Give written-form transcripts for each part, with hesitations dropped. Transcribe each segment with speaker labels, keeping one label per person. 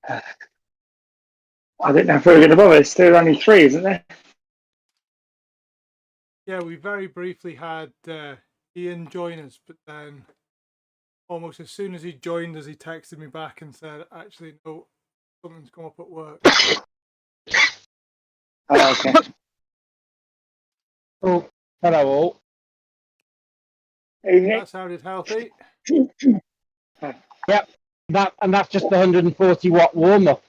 Speaker 1: I didn't know if we were going to bother. There's still only 3, isn't there?
Speaker 2: Yeah, we very briefly had Ian join us, but then almost as soon as he joined us, he texted me back and said, actually, no, something's come up at work.
Speaker 1: Oh, okay.
Speaker 3: Oh, hello all.
Speaker 2: That sounded healthy.
Speaker 3: Yep, that's just the 140 watt warm up.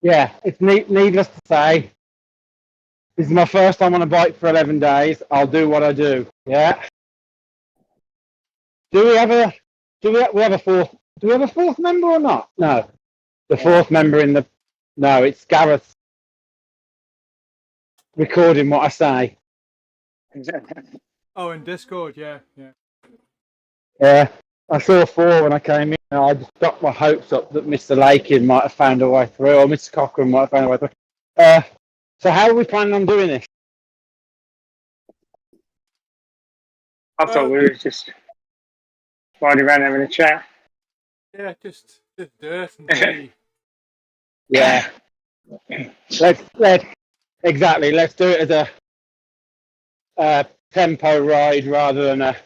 Speaker 3: Yeah, it's needless to say, this is my first time on a bike for 11 days. I'll do what I do. Yeah. Do we have a fourth member or not? No. The fourth member no, it's Gareth recording what I say.
Speaker 2: Oh, in Discord, yeah.
Speaker 3: Yeah. I saw 4 when I came in. I just got my hopes up that Mr. Lakin might have found a way through, or Mr. Cochran might have found a way through. So how are we planning on doing this?
Speaker 1: I thought we were just riding around having a chat.
Speaker 2: Yeah, just dirt and tea.
Speaker 3: Yeah. Let's exactly. Let's do it as a tempo ride rather than a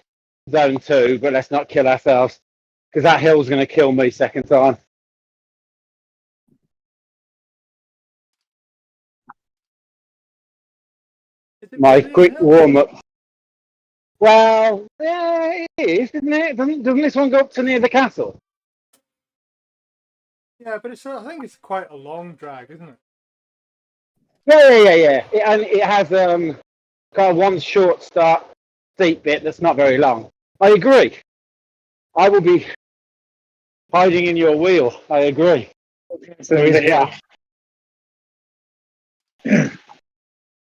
Speaker 3: zone 2, but let's not kill ourselves, because that hill's going to kill me second time. My
Speaker 2: really
Speaker 3: quick warm up. Well, yeah, it is, isn't it? Doesn't this one go up to near the castle?
Speaker 2: Yeah, but I think it's quite a long drag, isn't it?
Speaker 3: Yeah. It has got one short start steep bit that's not very long. I agree. I will be hiding in your wheel. I agree.
Speaker 1: Yeah.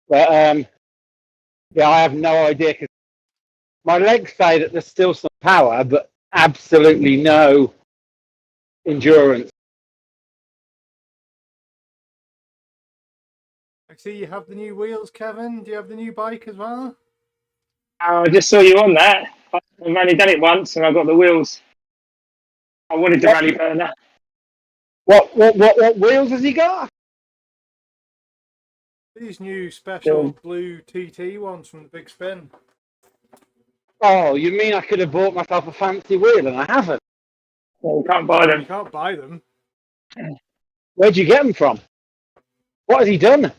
Speaker 3: But yeah, I have no idea, because my legs say that there's still some power, but absolutely no endurance.
Speaker 2: I see you have the new wheels, Kevin. Do you have the new bike as well?
Speaker 1: I just saw you on that. I've only done it once, and I got the wheels. I wanted to rally burner.
Speaker 3: What wheels has he got?
Speaker 2: These new special blue TT ones from the Big Spin.
Speaker 3: Oh, you mean I could have bought myself a fancy wheel and I haven't?
Speaker 1: Well, you can't buy them.
Speaker 2: You can't buy them.
Speaker 3: Where'd you get them from? What has he done?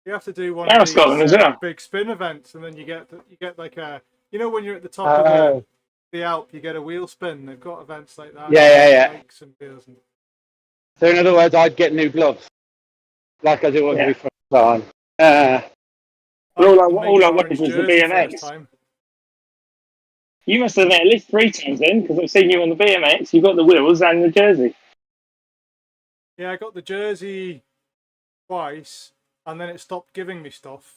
Speaker 2: You have to do one of these Big Spin events, and then you get like a, when you're at the top of the Alp, you get a wheel spin. They've got events like that.
Speaker 3: Yeah.
Speaker 2: Bikes and wheels and...
Speaker 3: So in other words, I'd get new gloves, like I do every time.
Speaker 1: All I wanted was the BMX. You must have met at least 3 times then, because I've seen you on the BMX. You got the wheels and the jersey.
Speaker 2: Yeah, I got the jersey twice, and then it stopped giving me stuff.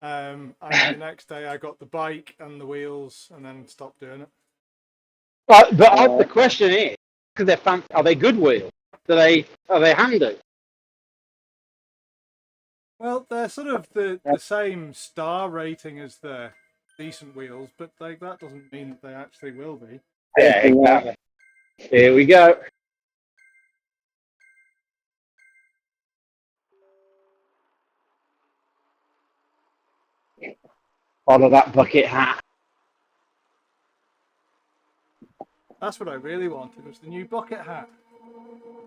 Speaker 2: And then the next day I got the bike and the wheels, and then stopped doing it.
Speaker 3: But the question is, because they're fancy, are they good wheels? Are they handy?
Speaker 2: Well, they're sort of the same star rating as the decent wheels, but that doesn't mean that they actually will be.
Speaker 3: Yeah, exactly. Here we go. Follow that bucket hat.
Speaker 2: That's what I really wanted, was the new bucket hat.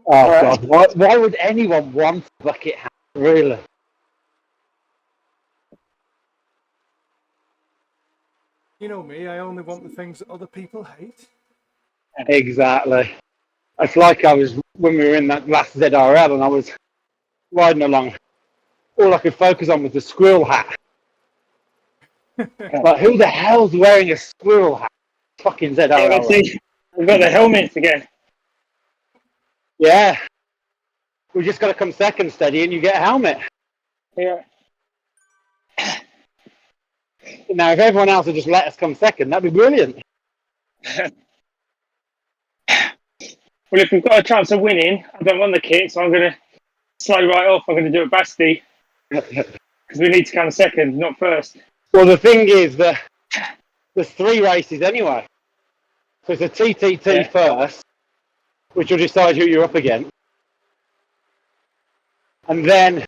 Speaker 3: Oh, God. Why would anyone want a bucket hat, really?
Speaker 2: You know me, I only want the things that other people hate.
Speaker 3: Exactly. It's like when we were in that last ZRL and I was riding along, all I could focus on was the squirrel hat. Like, who the hell's wearing a squirrel hat? Fucking ZRL.
Speaker 1: Yeah, we've got the helmets again.
Speaker 3: Yeah. We just got to come second steady and you get a helmet.
Speaker 1: Yeah.
Speaker 3: Now, if everyone else would just let us come second, that'd be brilliant.
Speaker 1: Well, if we've got a chance of winning, I don't want the kit, so I'm going to slow right off. I'm going to do a Basti. Because we need to come second, not first.
Speaker 3: Well, the thing is that there's 3 races anyway. So it's a TTT
Speaker 1: Yeah.
Speaker 3: first, which will decide who you're up against. And then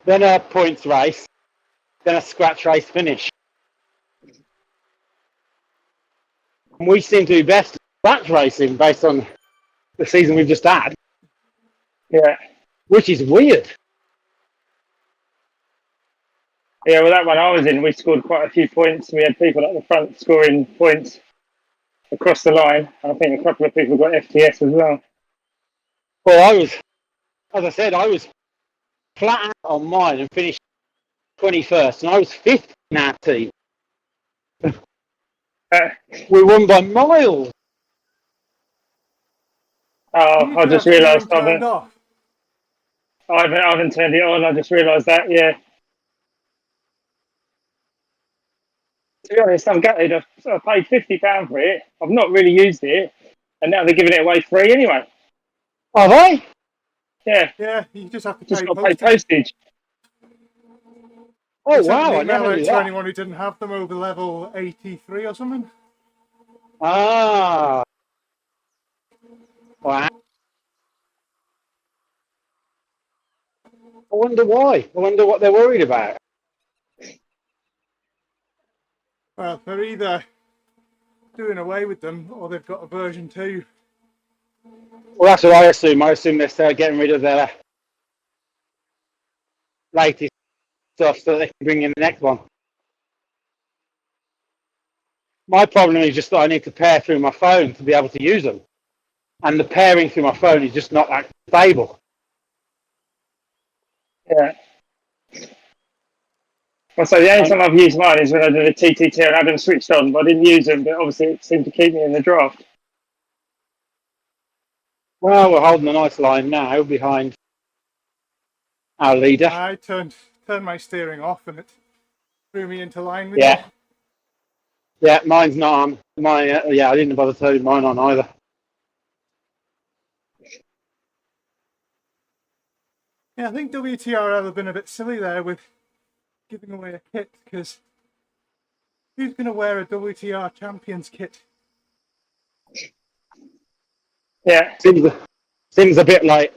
Speaker 3: a points race, then a scratch race finish. And we seem to be best at scratch racing based on the season we've just had.
Speaker 1: Yeah.
Speaker 3: Which is weird.
Speaker 1: Yeah, well, that one I was in, we scored quite a few points. We had people at the front scoring points across the line. I think a couple of people got FTS as well.
Speaker 3: Well, as I said, I was flat out on mine and finished 21st, and I was 5th in our team. We won by miles.
Speaker 1: I just realised I haven't turned it on. I just realised that, yeah. To be honest, I'm gutted. I paid £50 for it. I've not really used it, and now they're giving it away free anyway.
Speaker 3: Are they?
Speaker 1: Yeah.
Speaker 2: Yeah, you just have to
Speaker 1: Just
Speaker 2: pay
Speaker 1: got to pay
Speaker 2: postage.
Speaker 3: Oh,
Speaker 2: Sent
Speaker 3: wow,
Speaker 2: an
Speaker 3: I
Speaker 2: email
Speaker 3: never
Speaker 2: out
Speaker 3: knew
Speaker 2: to
Speaker 3: that.
Speaker 2: anyone who didn't have them over level 83 or something.
Speaker 3: Ah. Wow. I wonder why. I wonder what they're worried about.
Speaker 2: Well, they're either doing away with them or they've got a version 2.
Speaker 3: Well, that's what I assume. I assume they're getting rid of their latest stuff so they can bring in the next one. My problem is just that I need to pair through my phone to be able to use them. And the pairing through my phone is just not that stable.
Speaker 1: Yeah. Well, so the only time I've used mine is when I did a TTT and I had them switched on, but I didn't use them, but obviously it seemed to keep me in the draft.
Speaker 3: Well, we're holding a nice line now behind our leader.
Speaker 2: I turned my steering off and it threw me into line with
Speaker 3: you. Yeah, mine's not on. I didn't bother turning mine on either.
Speaker 2: Yeah, I think WTRL have been a bit silly there with giving away a kit, because who's going to wear a WTR Champions kit?
Speaker 1: Yeah.
Speaker 3: Seems a bit like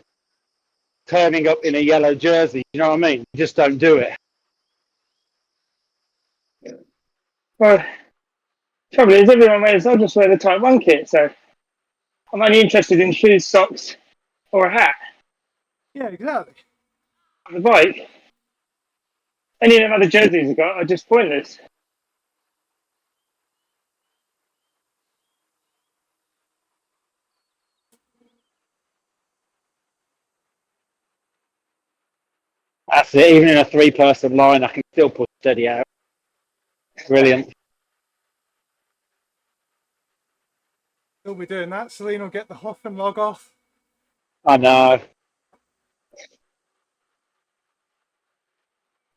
Speaker 3: turning up in a yellow jersey. You know what I mean? You just don't do it.
Speaker 1: Well, trouble is, everyone wears, I'll just wear the Type 1 kit, so I'm only interested in shoes, socks, or a hat.
Speaker 2: Yeah, exactly.
Speaker 1: On the bike, any of them other jerseys I've got are just pointless.
Speaker 3: That's it. Even in a 3-person line, I can still push steady out. Brilliant.
Speaker 2: He'll be doing that. Celine will get the Hoff and log off.
Speaker 3: I know.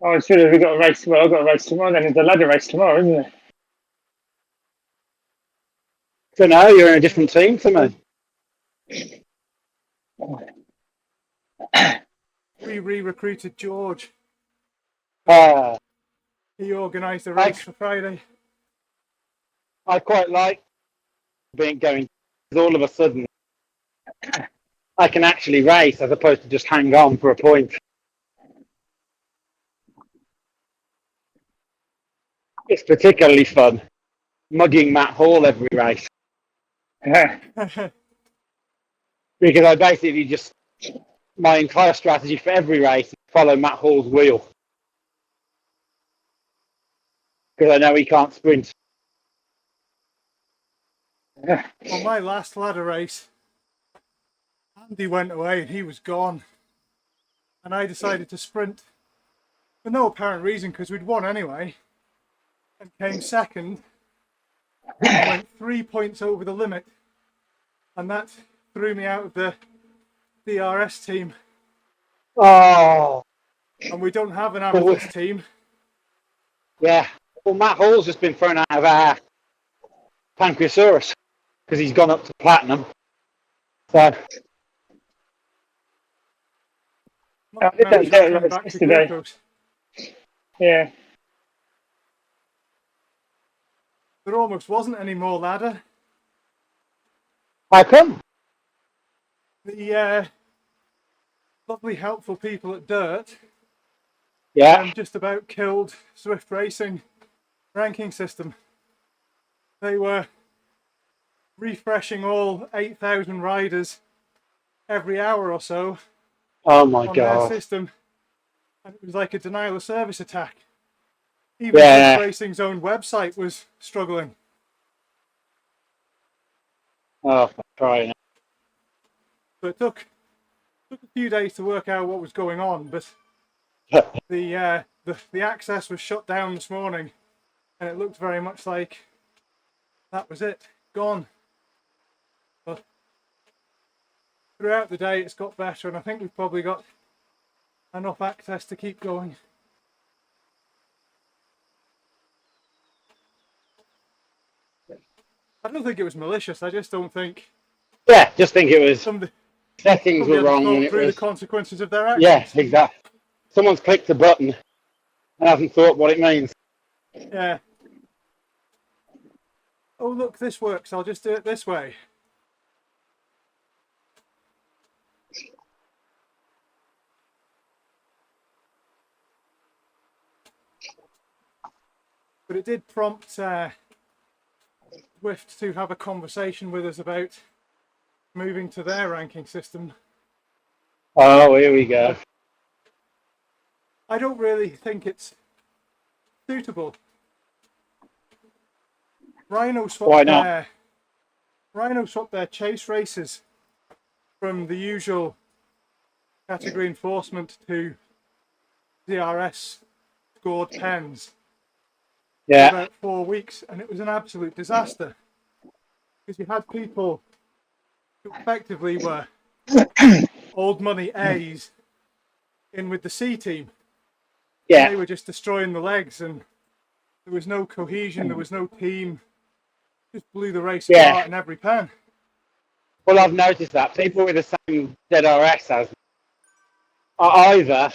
Speaker 1: Oh, it's true. We've got a race tomorrow. I've got a race tomorrow. Then it's a ladder race tomorrow, isn't it?
Speaker 3: So now you're in a different team to me.
Speaker 2: We re-recruited George. He organised a race for Friday.
Speaker 3: I quite like going, because all of a sudden I can actually race as opposed to just hang on for a point. It's particularly fun mugging Matt Hall every race. Because I basically just, my entire strategy for every race is follow Matt Hall's wheel. Because I know he can't sprint.
Speaker 2: On my last ladder race, Andy went away and he was gone. And I decided to sprint for no apparent reason, because we'd won anyway. And came second. And went 3 points over the limit. And that threw me out of the DRS team.
Speaker 3: Oh.
Speaker 2: And we don't have an amethyst team.
Speaker 3: Yeah. Well, Matt Hall's just been thrown out of our Pancreasaurus because he's gone up to platinum. So.
Speaker 1: I did that dirt race yesterday. Yeah.
Speaker 2: there almost wasn't any more ladder.
Speaker 3: How come?
Speaker 2: The lovely, helpful people at Dirt just about killed Swift Racing ranking system. They were refreshing all 8,000 riders every hour or so.
Speaker 3: Oh my
Speaker 2: on
Speaker 3: God.
Speaker 2: their system, and it was like a denial of service attack. Even
Speaker 3: Yeah.
Speaker 2: Swift Racing's own website was struggling.
Speaker 3: Oh, for crying out.
Speaker 2: So it took a few days to work out what was going on, but the access was shut down this morning, and it looked very much like that was it, gone. But throughout the day it's got better, and I think we've probably got enough access to keep going. I don't think it was malicious. I just don't think.
Speaker 3: Yeah, just think it was
Speaker 2: Somebody
Speaker 3: settings were wrong and
Speaker 2: thought
Speaker 3: it
Speaker 2: through
Speaker 3: was.
Speaker 2: the consequences of their actions.
Speaker 3: Yeah, exactly. Someone's clicked a button and hasn't thought what it means.
Speaker 2: Yeah. Oh look, this works. I'll just do it this way. But it did prompt Swift to have a conversation with us about moving to their ranking system.
Speaker 3: Oh, here we go.
Speaker 2: I don't really think it's suitable. Rhino swapped their chase races from the usual category enforcement to DRS scored pens.
Speaker 3: Yeah.
Speaker 2: For about 4 weeks, and it was an absolute disaster because you had people who effectively were old money A's in with the C team.
Speaker 3: Yeah.
Speaker 2: They were just destroying the legs, and there was no cohesion, there was no team. Just blew the race apart in every pen.
Speaker 3: Well, I've noticed that people with the same ZRS as are either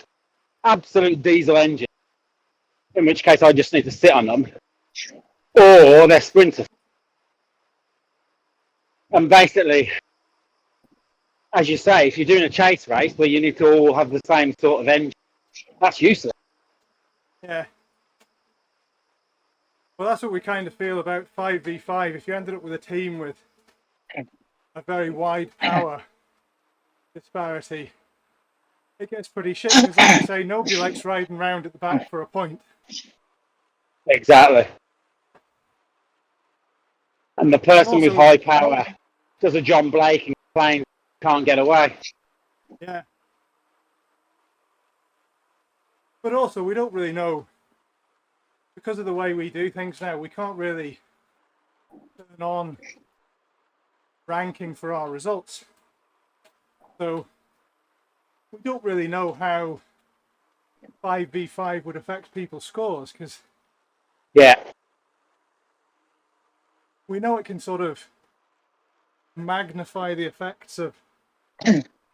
Speaker 3: absolute diesel engine, in which case I just need to sit on them, or they're sprinters. And basically, as you say, if you're doing a chase race where you need to all have the same sort of engine, that's useless.
Speaker 2: Yeah. Well, that's what we kind of feel about 5v5. If you ended up with a team with a very wide power disparity, it gets pretty shit, because like I say, nobody likes riding round at the back for a point.
Speaker 3: Exactly. And the person with high power does a John Blake and complains can't get away.
Speaker 2: Yeah. But also, we don't really know, because of the way we do things now, we can't really turn on ranking for our results. So we don't really know how 5v5 would affect people's scores, because we know it can sort of magnify the effects of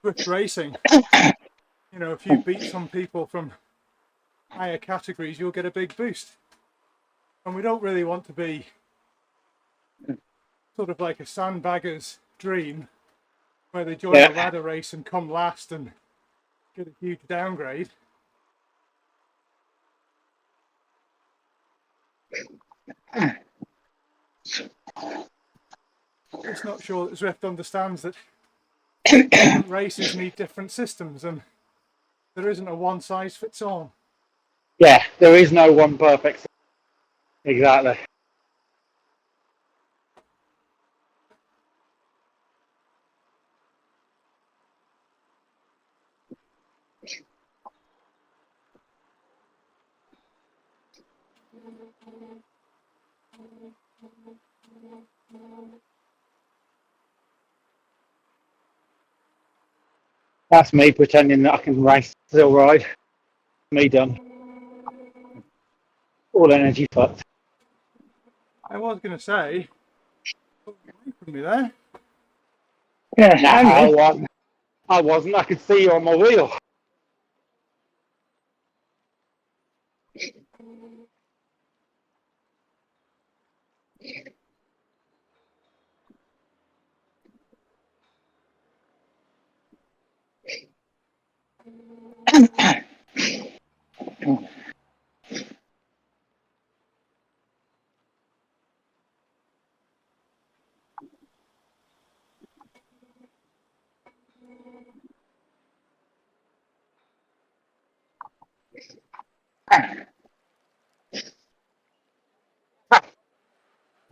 Speaker 2: Swift racing. You know, if you beat some people from higher categories, you'll get a big boost. And we don't really want to be sort of like a sandbagger's dream, where they join a ladder race and come last and get a huge downgrade. It's not sure that Zwift understands that different races need different systems, and there isn't a one size fits all.
Speaker 3: Yeah, there is no one perfect system. Exactly. That's me pretending that I can race still ride. Me done. All energy fucked.
Speaker 2: I was going to say, away from me there.
Speaker 1: Yeah,
Speaker 3: no, I wasn't. I could see you on my wheel.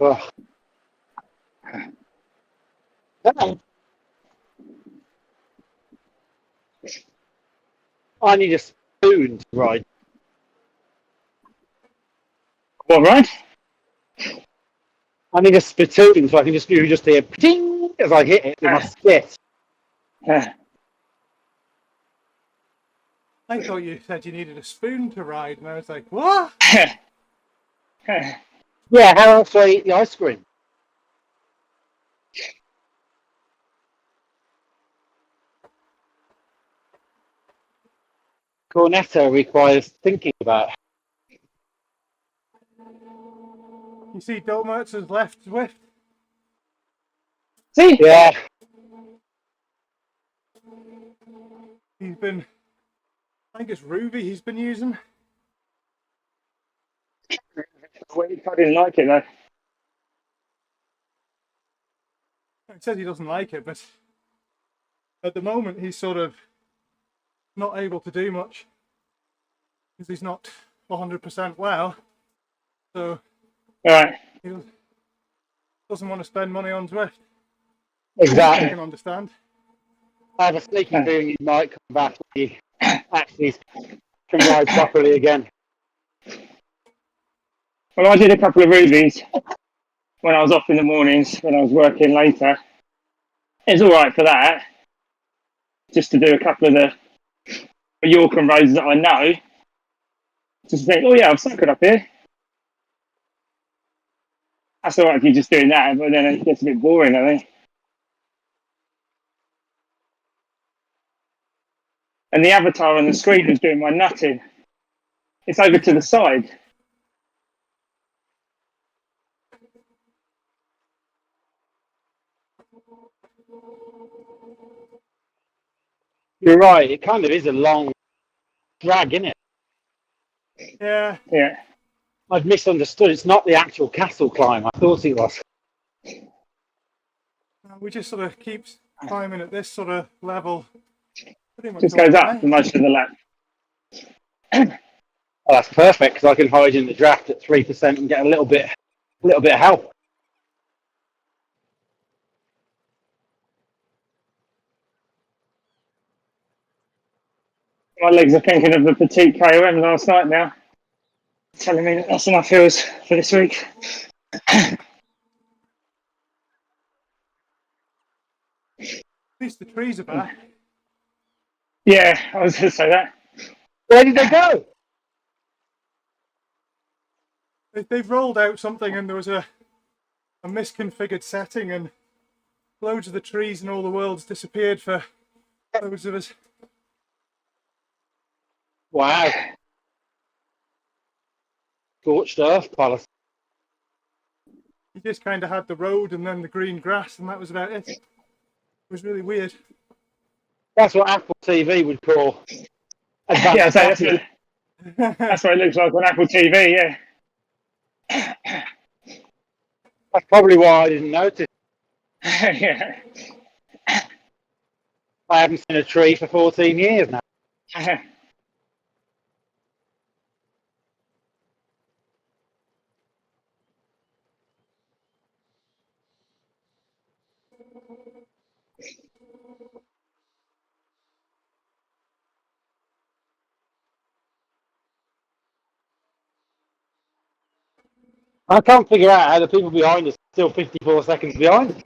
Speaker 3: Oh. I need a spoon to ride.
Speaker 1: What, right?
Speaker 3: I need a spittoon so I can just hear ping as I hit it with my spit.
Speaker 2: I thought you said you needed a spoon to ride, and I was like, what?
Speaker 3: Yeah, how else do I eat the ice cream? Cornetto requires thinking about.
Speaker 2: You see Dolmertz's left Zwift?
Speaker 1: See?
Speaker 3: Yeah.
Speaker 2: He's been, I think it's Ruby he's been using.
Speaker 1: I didn't like it though.
Speaker 2: He says he doesn't like it, but at the moment he's sort of not able to do much because he's not 100% well. So
Speaker 1: Right.
Speaker 2: he doesn't want to spend money on Zwift.
Speaker 3: Exactly.
Speaker 2: I can understand.
Speaker 3: I have a sneaky feeling you might come back when you actually can ride properly again.
Speaker 1: Well, I did a couple of rubies when I was off in the mornings when I was working later. It was all right for that, just to do a couple of the Yorkham roads that I know. Just think, oh yeah, I've cycled up here. That's all right if you're just doing that, but then it gets a bit boring, I think. And the avatar on the screen was doing my nutting. It's over to the side.
Speaker 3: You're right, it kind of is a long drag, isn't it?
Speaker 2: Yeah.
Speaker 1: Yeah.
Speaker 3: I've misunderstood. It's not the actual castle climb. I thought it was.
Speaker 2: We just sort of keeps climbing at this sort of level. Pretty much
Speaker 1: Just
Speaker 2: all
Speaker 1: goes
Speaker 2: the
Speaker 1: up
Speaker 2: way.
Speaker 1: for most of the lap.
Speaker 3: Oh, that's perfect because I can hide in the draft at 3% and get a little bit of help.
Speaker 1: My legs are thinking of the petite KOM last night now. Telling me that that's enough hills for this week.
Speaker 2: At least the trees are back.
Speaker 1: Yeah, I was going to say that.
Speaker 3: Where did they go?
Speaker 2: They've rolled out something and there was a misconfigured setting and loads of the trees and all the worlds disappeared for loads of us.
Speaker 3: Wow. Scorched earth policy.
Speaker 2: You just kind of had the road and then the green grass and that was about it. It was really weird.
Speaker 3: That's what Apple TV would call advanced.
Speaker 1: Yeah, that's what it looks like on Apple TV, yeah.
Speaker 3: That's probably why I didn't notice.
Speaker 1: Yeah.
Speaker 3: I haven't seen a tree for 14 years now. I can't figure out how the people behind us are still 54 seconds behind.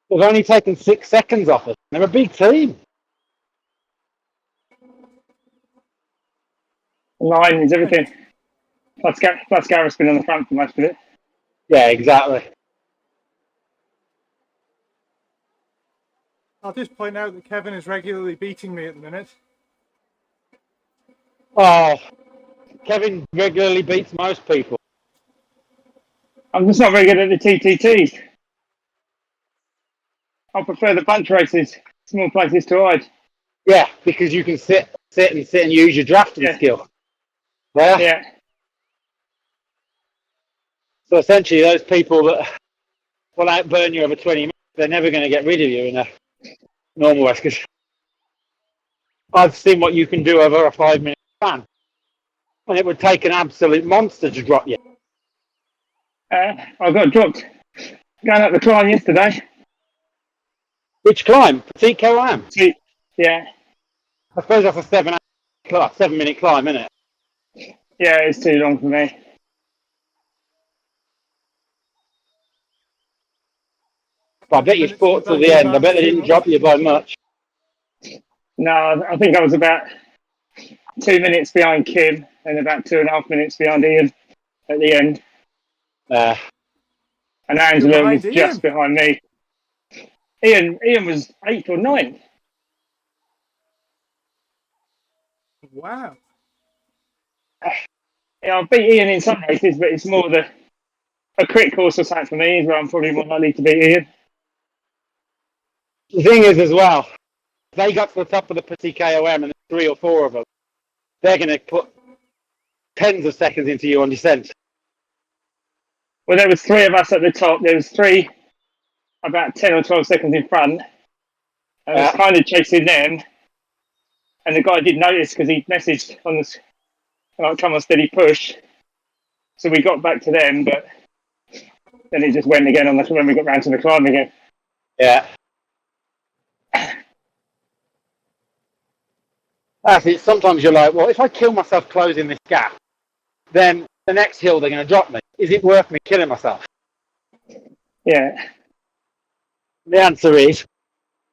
Speaker 3: They've only taken 6 seconds off us. They're a big team.
Speaker 1: Line is everything. Plus Gareth's been on the front for most of it.
Speaker 3: Yeah, exactly.
Speaker 2: I'll just point out that Kevin is regularly beating me at the minute.
Speaker 3: Oh, Kevin regularly beats most people.
Speaker 1: I'm just not very good at the TTTs. I prefer the bunch races, small places to hide.
Speaker 3: Yeah, because you can sit and use your drafting skill.
Speaker 1: Yeah.
Speaker 3: So essentially, those people that will outburn you over 20 minutes, they're never going to get rid of you in a normal race, because I've seen what you can do over a 5-minute span, and it would take an absolute monster to drop you.
Speaker 1: I got dropped going up the climb yesterday.
Speaker 3: Which climb? Petite KOM?
Speaker 1: Yeah,
Speaker 3: I suppose that's a 7-minute climb, isn't it?
Speaker 1: yeah, it's too long for me.
Speaker 3: But I bet you fought till the end. I bet they didn't drop you by much.
Speaker 1: No, I think I was about 2 minutes behind Kim and about 2.5 minutes behind Ian at the end. And Angela was just behind me. Ian was 8th or 9th.
Speaker 2: Wow.
Speaker 1: Yeah, I beat Ian in some races, but it's more a crit course or something for me is where I'm probably more likely to beat Ian.
Speaker 3: The thing is, as well, they got to the top of the Petit KOM and there's 3 or 4 of them. They're going to put tens of seconds into you on descent.
Speaker 1: Well, there was 3 of us at the top. There was 3 about 10 or 12 seconds in front. I was kind of chasing them. And the guy did notice because he messaged on the like, come on, steady push. So we got back to them, but then it just went again on when we got round to the climb again.
Speaker 3: Yeah. That's it. Sometimes you're like, well, if I kill myself closing this gap, then the next hill they're going to drop me. Is it worth me killing myself?
Speaker 1: Yeah.
Speaker 3: The answer is,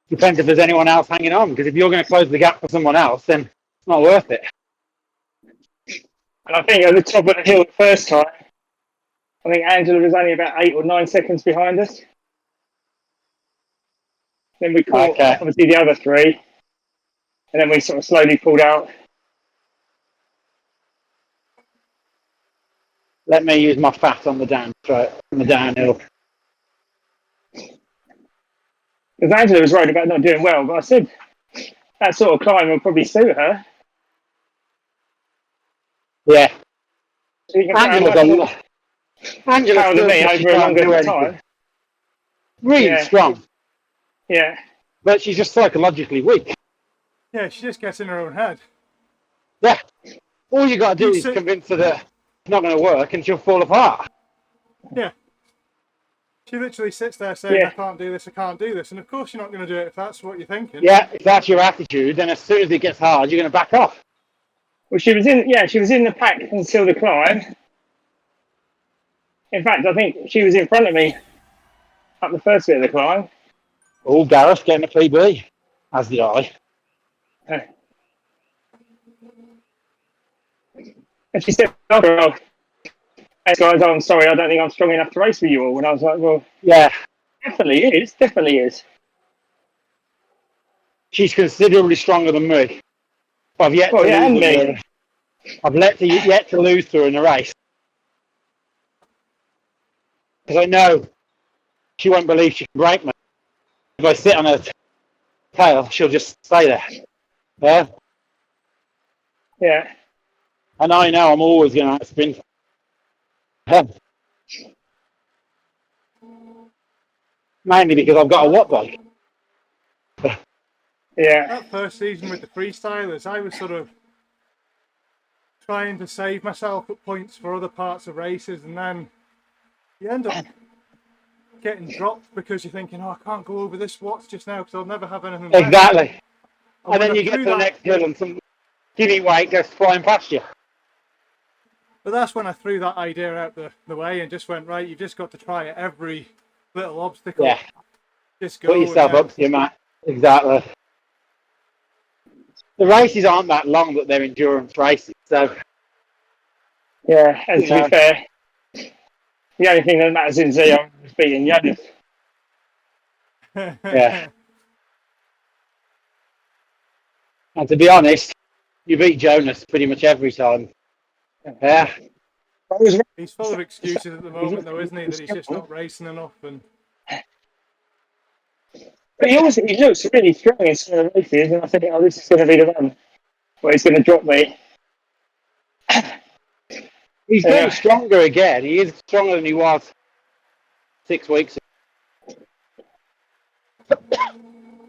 Speaker 3: depends if there's anyone else hanging on. Because if you're going to close the gap for someone else, then it's not worth it.
Speaker 1: And I think at the top of the hill the first time, I think Angela was only about 8 or 9 seconds behind us. Then we caught obviously the other 3. And then we sort of slowly pulled out.
Speaker 3: Let me use my fat on the downhill.
Speaker 1: Because Angela was worried about not doing well, but I said that sort of climb will probably suit her.
Speaker 3: Yeah.
Speaker 1: So
Speaker 3: Angela's
Speaker 1: power me over a longer time.
Speaker 3: Really strong.
Speaker 1: Yeah.
Speaker 3: But she's just psychologically weak.
Speaker 2: Yeah, she just gets in her own head.
Speaker 3: Yeah. All you got to do is convince her that it's not going to work and she'll fall apart.
Speaker 2: Yeah. She literally sits there saying, I can't do this, I can't do this. And of course you're not going to do it if that's what you're thinking.
Speaker 3: Yeah, if that's your attitude, then as soon as it gets hard, you're going to back off.
Speaker 1: Well, she was in the pack until the climb. In fact, I think she was in front of me up the first bit of the climb.
Speaker 3: Oh, Gareth getting a PB, as did I.
Speaker 1: And she said, "Oh, hey guys, I'm sorry, I don't think I'm strong enough to race with you all." And I was like, "Well,
Speaker 3: yeah,
Speaker 1: definitely is."
Speaker 3: She's considerably stronger than me. I've yet to lose to her in a race. Because I know she won't believe she can break me. If I sit on her tail, she'll just stay there. Yeah?
Speaker 1: Yeah.
Speaker 3: And I know I'm always going to have to sprint. Mainly because I've got a watt bike.
Speaker 1: Yeah.
Speaker 2: That first season with the freestylers, I was sort of trying to save myself at points for other parts of races, and then you end up getting dropped because you're thinking, I can't go over this watts just now because I'll never have anything left.
Speaker 3: Exactly. And then you get to the next hill and some guinea weight goes flying past you.
Speaker 2: But that's when I threw that idea out the way and just went, right, you've just got to try it every little obstacle.
Speaker 3: Yeah.
Speaker 2: Just go.
Speaker 3: Put yourself up to your mat. Exactly. The races aren't that long, but they're endurance races. So.
Speaker 1: Yeah, and to be fair, the only thing that matters in Zio is beating Jonas.
Speaker 3: Yeah. And to be honest, you beat Jonas pretty much every time. Yeah.
Speaker 2: He's full of excuses at the moment, though, isn't he? That he's just not racing enough.
Speaker 1: But he looks really strong in some of the races, and I think, this is going to be the one where he's going to drop me.
Speaker 3: He's getting stronger again. He is stronger than he was 6 weeks ago.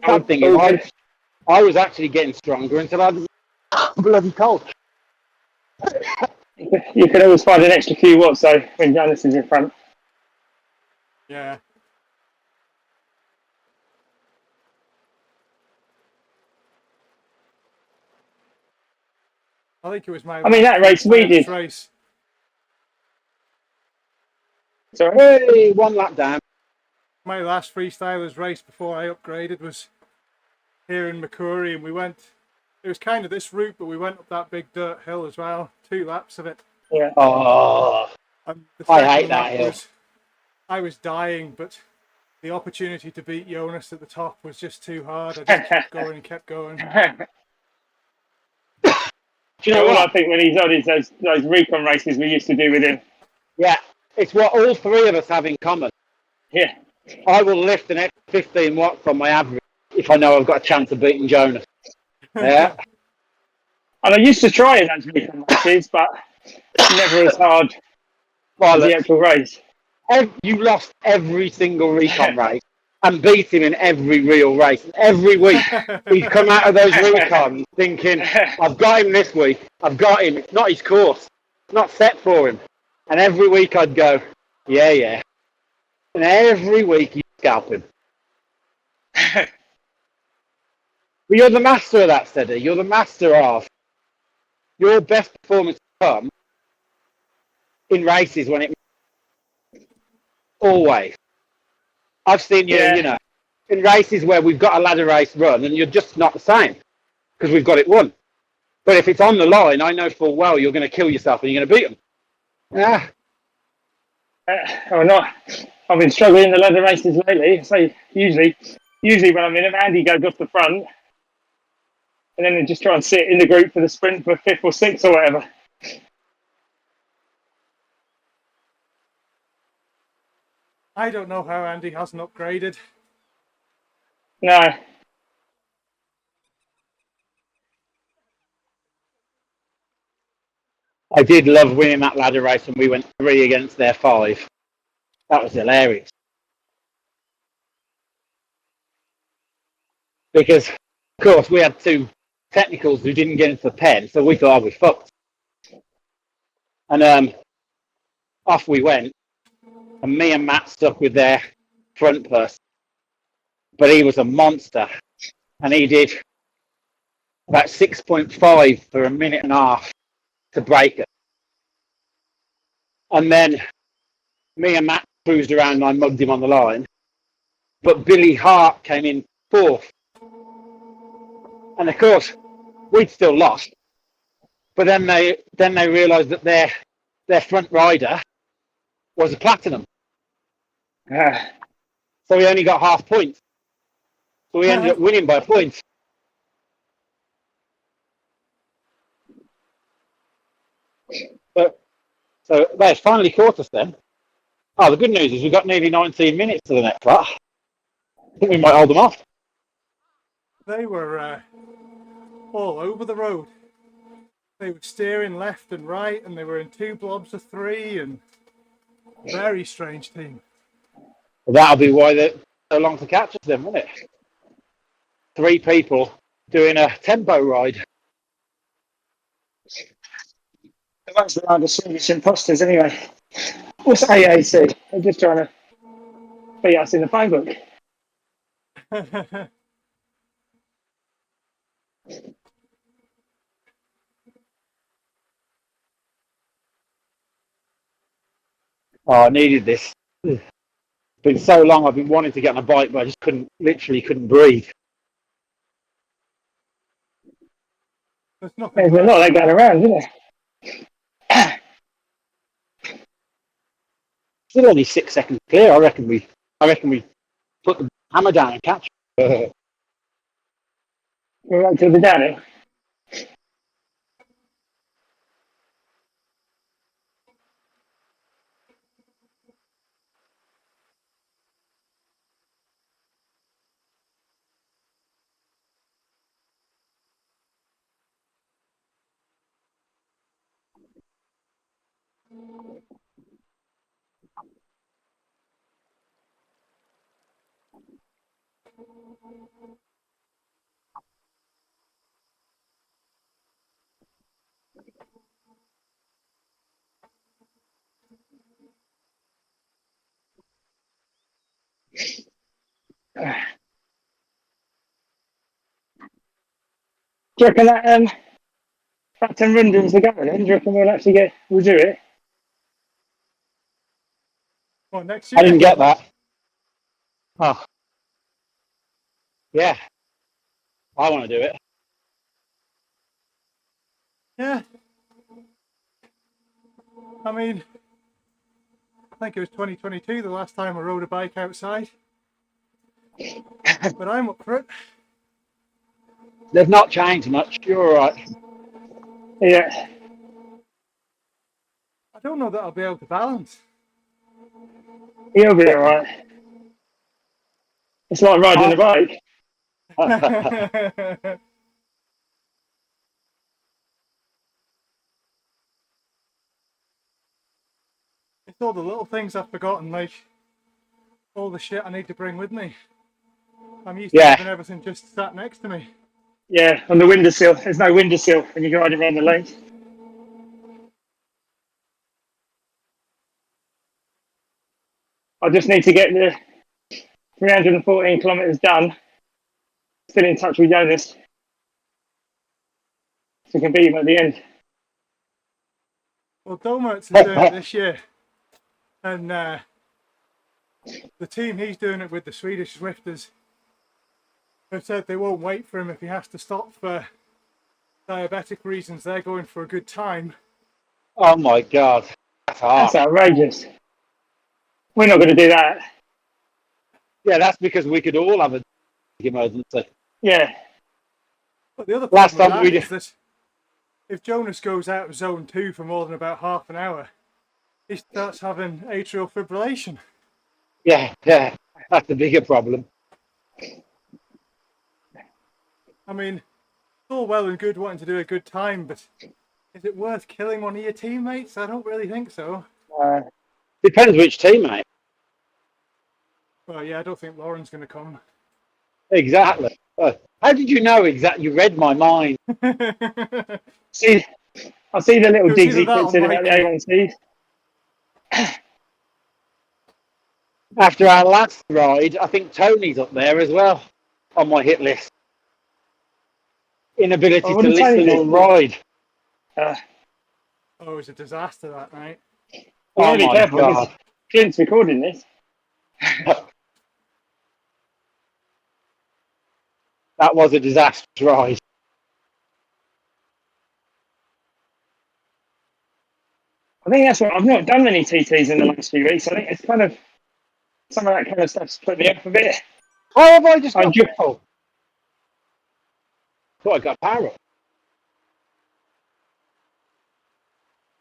Speaker 3: Sad thing is, I was actually getting stronger until I was bloody cold.
Speaker 1: You can always find an extra few watts though when Jonas is in front.
Speaker 2: Yeah. I think it was my
Speaker 1: I mean, that race we did.
Speaker 2: race.
Speaker 1: Sorry.
Speaker 3: Hey, one lap down.
Speaker 2: My last freestylers race before I upgraded was here in Macquarie, and we went. It was kind of this route, but we went up that big dirt hill as well. 2 laps of it.
Speaker 1: Yeah.
Speaker 3: Oh,
Speaker 2: And the
Speaker 3: I
Speaker 2: second
Speaker 3: hate that
Speaker 2: lap
Speaker 3: hill.
Speaker 2: I was dying, but the opportunity to beat Jonas at the top was just too hard. I just kept going and kept going.
Speaker 3: Do you know
Speaker 1: all
Speaker 3: what?
Speaker 1: I think when he's on is those recon races we used to do with him.
Speaker 3: Yeah, it's what all three of us have in common.
Speaker 1: Yeah.
Speaker 3: I will lift an extra 15 watts on my average if I know I've got a chance of beating Jonas. Yeah.
Speaker 1: And I used to try in those recon races, but never as hard as the actual race.
Speaker 3: You lost every single recon race and beat him in every real race. And every week he'd come out of those recons thinking, I've got him this week. I've got him. It's not his course. It's not set for him. And every week I'd go, yeah. And every week you'd scalp him. But you're the master of that, Steady. You're the master of your best performance come in races when it always. I've seen you,
Speaker 1: Yeah.
Speaker 3: you know, in races where we've got a ladder race run and you're just not the same because we've got it won. But if it's on the line, I know full well you're going to kill yourself and you're going to beat them. Yeah.
Speaker 1: Or not. I've been struggling in the leather races lately. So usually when I'm in them, Andy goes off the front, and then they just try and sit in the group for the sprint for 5th or 6th or whatever.
Speaker 2: I don't know how Andy hasn't upgraded.
Speaker 1: No.
Speaker 3: I did love winning that ladder race when we went 3 against their 5. That was hilarious. Because, of course, we had 2 technicals who didn't get into the pen, so we thought, we fucked. And off we went, and me and Matt stuck with their front person. But he was a monster, and he did about 6.5 for a minute and a half to break it. And then me and Matt cruised around and I mugged him on the line. But Billy Hart came in 4th. And of course, we'd still lost. But then they realised that their front rider was a platinum. So we only got half points. So we ended up winning by a point. But so they finally caught us then. Oh, the good news is we've got nearly 19 minutes to the next lap. I think we might hold them off.
Speaker 2: They were all over the road. They were steering left and right, and they were in 2 blobs of 3, and very strange team.
Speaker 3: Well, that'll be why they're so long to catch us then, won't it? 3 people doing a tempo ride.
Speaker 1: That's the hardest Swedish imposters anyway. What's AAC? They're just trying to beat us in the phone book.
Speaker 3: Oh, I needed this. It's been so long I've been wanting to get on a bike, but I just literally couldn't breathe.
Speaker 2: There's nothing
Speaker 1: There's a lot of that going around, isn't there?
Speaker 3: Still only 6 seconds clear. I reckon we put the hammer down and catch.
Speaker 1: We're right to the downhill. Do you reckon that Flatland Rundens are going then? Do you reckon we'll do it?
Speaker 2: What, next
Speaker 3: I
Speaker 2: year?
Speaker 3: didn't get that. Oh, yeah. I want to do it.
Speaker 2: Yeah. I mean, I think it was 2022 the last time I rode a bike outside. But I'm up for it.
Speaker 3: They've not changed much. You're all right.
Speaker 1: Yeah.
Speaker 2: I don't know that I'll be able to balance.
Speaker 1: He'll be alright. It's like riding a bike. It's all the little things I've forgotten, like all the shit I need to bring with me. I'm used to
Speaker 3: Yeah.
Speaker 2: having everything just sat next to me.
Speaker 1: Yeah, on the windowsill. There's no windowsill when you're riding around the lanes. I just need to get the 314 kilometres done. Still in touch with Jonas. So we can beat him at the end.
Speaker 2: Well, Domert's is doing it this year. And the team he's doing it with, the Swedish Swifters, have said they won't wait for him if he has to stop for diabetic reasons. They're going for a good time.
Speaker 3: Oh my God. That's hard.
Speaker 1: That's outrageous. We're not going to do that.
Speaker 3: Yeah, that's because we could all have a emergency.
Speaker 1: Yeah.
Speaker 2: But the other
Speaker 3: Last
Speaker 2: problem
Speaker 3: time
Speaker 2: with
Speaker 3: we
Speaker 2: that is that if Jonas goes out of zone 2 for more than about half an hour, he starts having atrial fibrillation.
Speaker 3: Yeah, that's the bigger problem.
Speaker 2: I mean, it's all well and good wanting to do a good time, but is it worth killing one of your teammates? I don't really think so.
Speaker 3: Depends which teammate.
Speaker 2: Well, yeah, I don't think Lauren's going to come.
Speaker 3: Exactly. How did you know exactly? You read my mind.
Speaker 1: See, I see the little
Speaker 2: It was
Speaker 1: digs he
Speaker 2: either that
Speaker 1: puts
Speaker 2: or
Speaker 1: in about the
Speaker 2: Mikey.
Speaker 1: A1Cs.
Speaker 3: After our last ride, I think Tony's up there as well on my hit list. Inability
Speaker 1: Oh, what
Speaker 3: to
Speaker 1: did Tony
Speaker 3: listen or
Speaker 1: do?
Speaker 3: ride.
Speaker 2: Oh, it was a disaster that night.
Speaker 1: Be
Speaker 3: Oh
Speaker 1: really
Speaker 3: my
Speaker 1: careful because
Speaker 3: God.
Speaker 1: Clint's recording this.
Speaker 3: That was a disastrous ride.
Speaker 1: I think that's what I've not done many TTs in the last few weeks. I think it's kind of some of that kind of stuff's put me up a bit.
Speaker 3: How have I just
Speaker 1: I
Speaker 3: got power? Thought I got power.
Speaker 2: I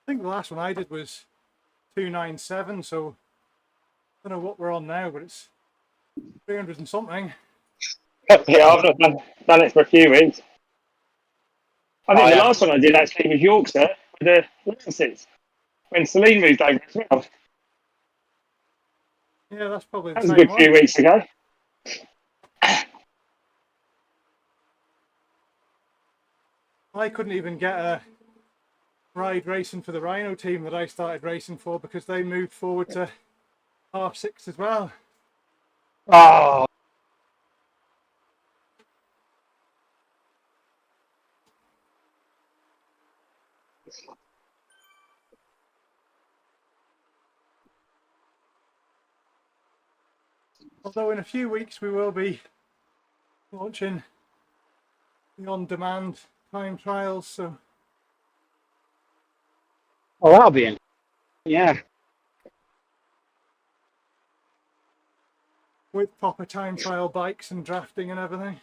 Speaker 2: think the last one I did was 297, so I don't know what we're on now, but it's 300 and something.
Speaker 1: Yeah, I've not done it for a few weeks. I think
Speaker 3: I
Speaker 1: the
Speaker 3: have.
Speaker 1: last one I did actually was Yorkshire with the A1Cs when Celine moved over as well.
Speaker 2: Yeah, that's probably the
Speaker 1: That was a
Speaker 2: same
Speaker 1: good few
Speaker 2: one.
Speaker 1: weeks ago.
Speaker 2: I couldn't even get a ride racing for the Rhino team that I started racing for because they moved forward to half 6 as well.
Speaker 3: Oh,
Speaker 2: Although in a few weeks we will be launching the on-demand time trials, so
Speaker 3: oh, that'll be in. Yeah.
Speaker 2: with proper time trial bikes and drafting and everything.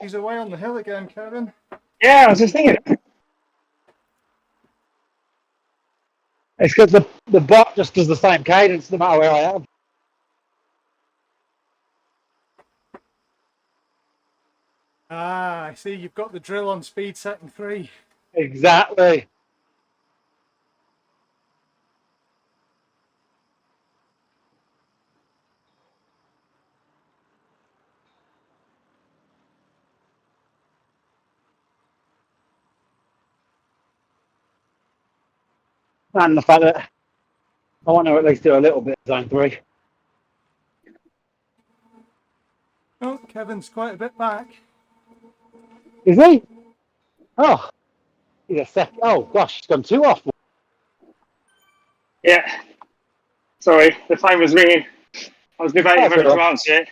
Speaker 2: He's away on the hill again, Kevin.
Speaker 1: Yeah, I was just thinking.
Speaker 3: It's because the bot just does the same cadence no matter where I am.
Speaker 2: Ah, I see you've got the drill on speed setting 3.
Speaker 3: Exactly. And the fact that I want to at least do a little bit of zone 3.
Speaker 2: Oh, Kevin's quite a bit back.
Speaker 3: Is he? Oh, he's a sec. Oh gosh, he's gone 2 off.
Speaker 1: Yeah. Sorry, the phone was ringing. I was debating
Speaker 3: That's
Speaker 1: whether
Speaker 3: all
Speaker 1: to
Speaker 3: right.
Speaker 1: answer it.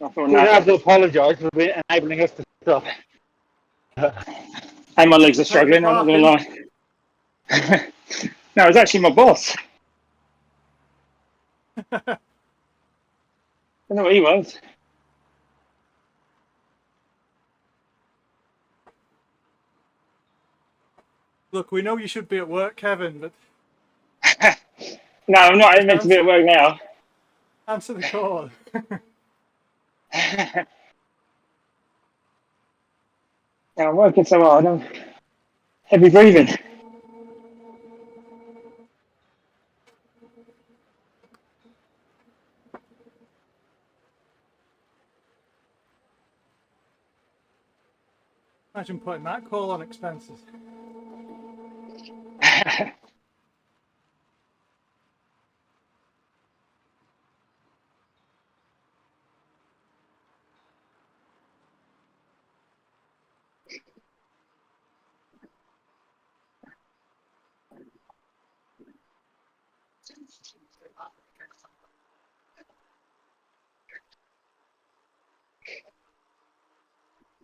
Speaker 1: I thought,
Speaker 3: You don't have to
Speaker 1: no.
Speaker 3: apologise for enabling us to stop.
Speaker 1: And my legs are
Speaker 2: How's the
Speaker 1: struggling, I'm not going to
Speaker 2: parking?
Speaker 1: lie. No, it's actually my boss. I don't know what he wants.
Speaker 2: Look, we know you should be at work, Kevin, but
Speaker 1: No, I'm not
Speaker 2: just
Speaker 1: meant to be at work now.
Speaker 2: answer the call.
Speaker 1: Yeah, I'm working so hard. I'm heavy breathing.
Speaker 2: Imagine putting that call on expenses.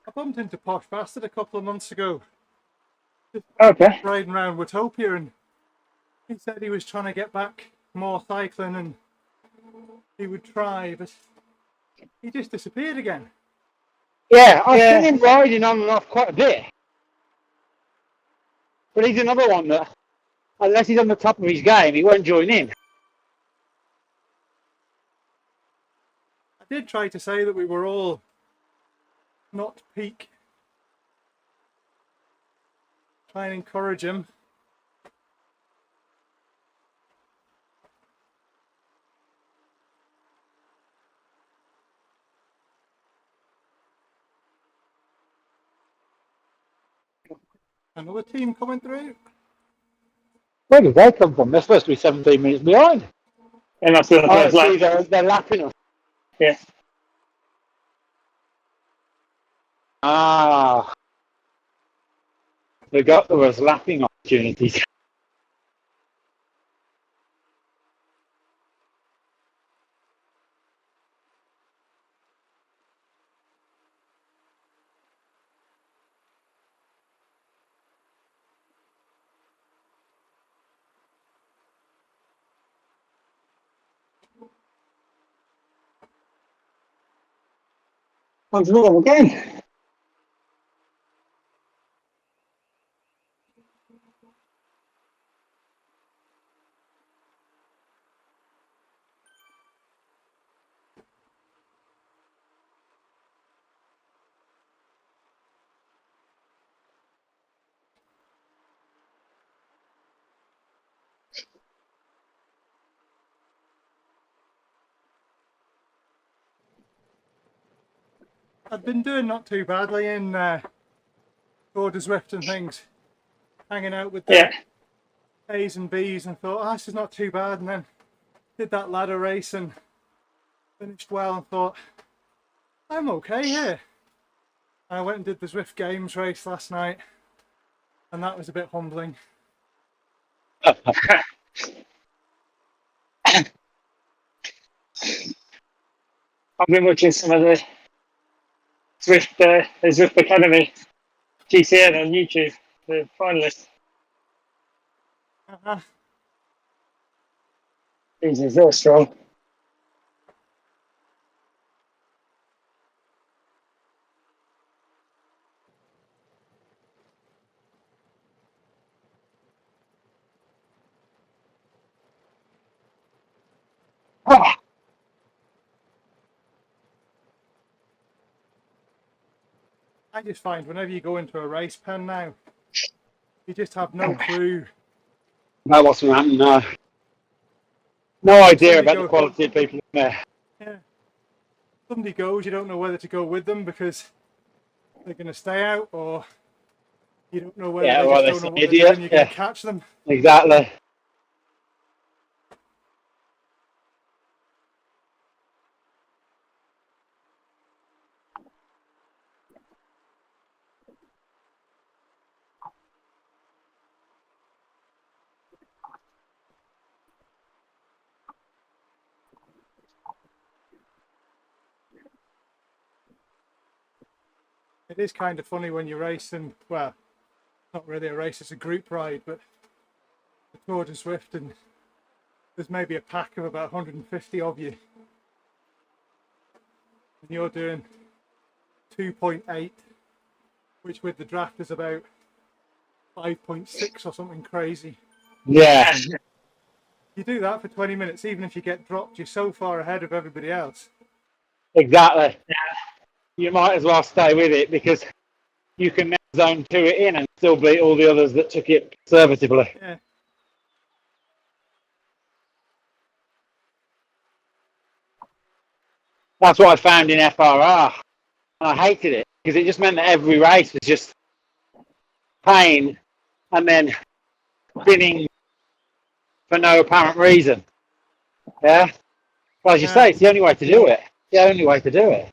Speaker 2: I bumped into Posh Bastard a couple of months ago,
Speaker 1: Okay.
Speaker 2: riding around Watopia, and he said he was trying to get back more cycling and he would try, but he just disappeared again.
Speaker 3: Yeah, I've seen him riding on and off quite a bit. But he's another one that, unless he's on the top of his game, he won't join in.
Speaker 2: I did try to say that we were all not peak. Try and encourage him. Another team coming through.
Speaker 3: Where did they come from? They're supposed to be 17 minutes behind.
Speaker 1: And that's the
Speaker 3: Oh,
Speaker 1: first
Speaker 3: see,
Speaker 1: lap.
Speaker 3: they're lapping us.
Speaker 1: Yeah.
Speaker 3: Ah. They got those lapping opportunities.
Speaker 1: Once more again.
Speaker 2: I've been doing not too badly in Border Zwift and things, hanging out with the A's and B's, and thought, oh, this is not too bad. And then did that ladder race and finished well, and thought, I'm okay here. I went and did the Zwift Games race last night, and that was a bit humbling.
Speaker 1: I've been watching some of the Zwift Academy GCN on YouTube, the finalists. Jesus, they're strong. Oh.
Speaker 2: I just find whenever you go into a race pen now, you just have no clue.
Speaker 3: No, what's going to happen? No. No idea about
Speaker 2: goes,
Speaker 3: the quality of people in there.
Speaker 2: Yeah. Somebody goes, you don't know whether to go with them because they're going to stay out or You don't know whether
Speaker 3: Yeah,
Speaker 2: they
Speaker 3: well,
Speaker 2: just
Speaker 3: they're
Speaker 2: don't know
Speaker 3: some
Speaker 2: what they're
Speaker 3: idiot.
Speaker 2: doing. You're going
Speaker 3: Yeah,
Speaker 2: to catch them.
Speaker 3: exactly.
Speaker 2: It is kind of funny when you're racing. Well, not really a race; it's a group ride, but the Tour de Zwift, and there's maybe a pack of about 150 of you, and you're doing 2.8, which with the draft is about 5.6 or something crazy.
Speaker 3: Yeah,
Speaker 2: You do that for 20 minutes, even if you get dropped, you're so far ahead of everybody else.
Speaker 3: exactly. You might as well stay with it because you can now zone 2 it in and still beat all the others that took it conservatively.
Speaker 2: Yeah.
Speaker 3: That's what I found in FRR. And I hated it because it just meant that every race was just pain and then spinning for no apparent reason. Yeah. Well, as you say, it's the only way to do it. The only way to do it.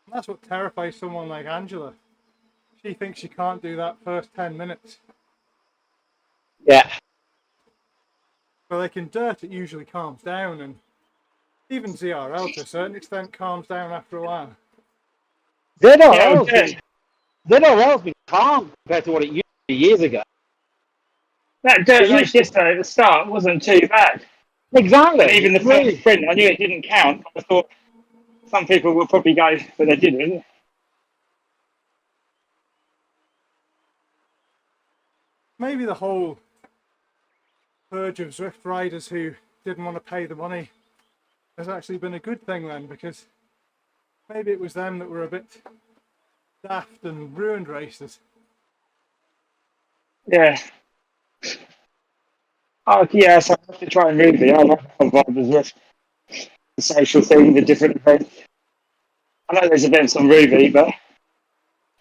Speaker 2: And that's what terrifies someone like Angela. She thinks she can't do that first 10 minutes.
Speaker 3: Yeah.
Speaker 2: But like in dirt, it usually calms down, and even ZRL to a certain extent calms down after a while.
Speaker 3: ZRL's been calm compared to what it used to be years ago.
Speaker 1: That dirt race yesterday at the start wasn't too bad.
Speaker 3: Exactly.
Speaker 1: And even the first sprint, I knew it didn't count. I thought some people would probably go, but they didn't.
Speaker 2: Maybe the whole purge of Zwift riders who didn't want to pay the money has actually been a good thing then, because maybe it was them that were a bit daft and ruined races.
Speaker 1: Yeah. Oh, yeah, so I have to try and read it. I love the vibe with the social thing, the different events. I know there's events on Ruby, but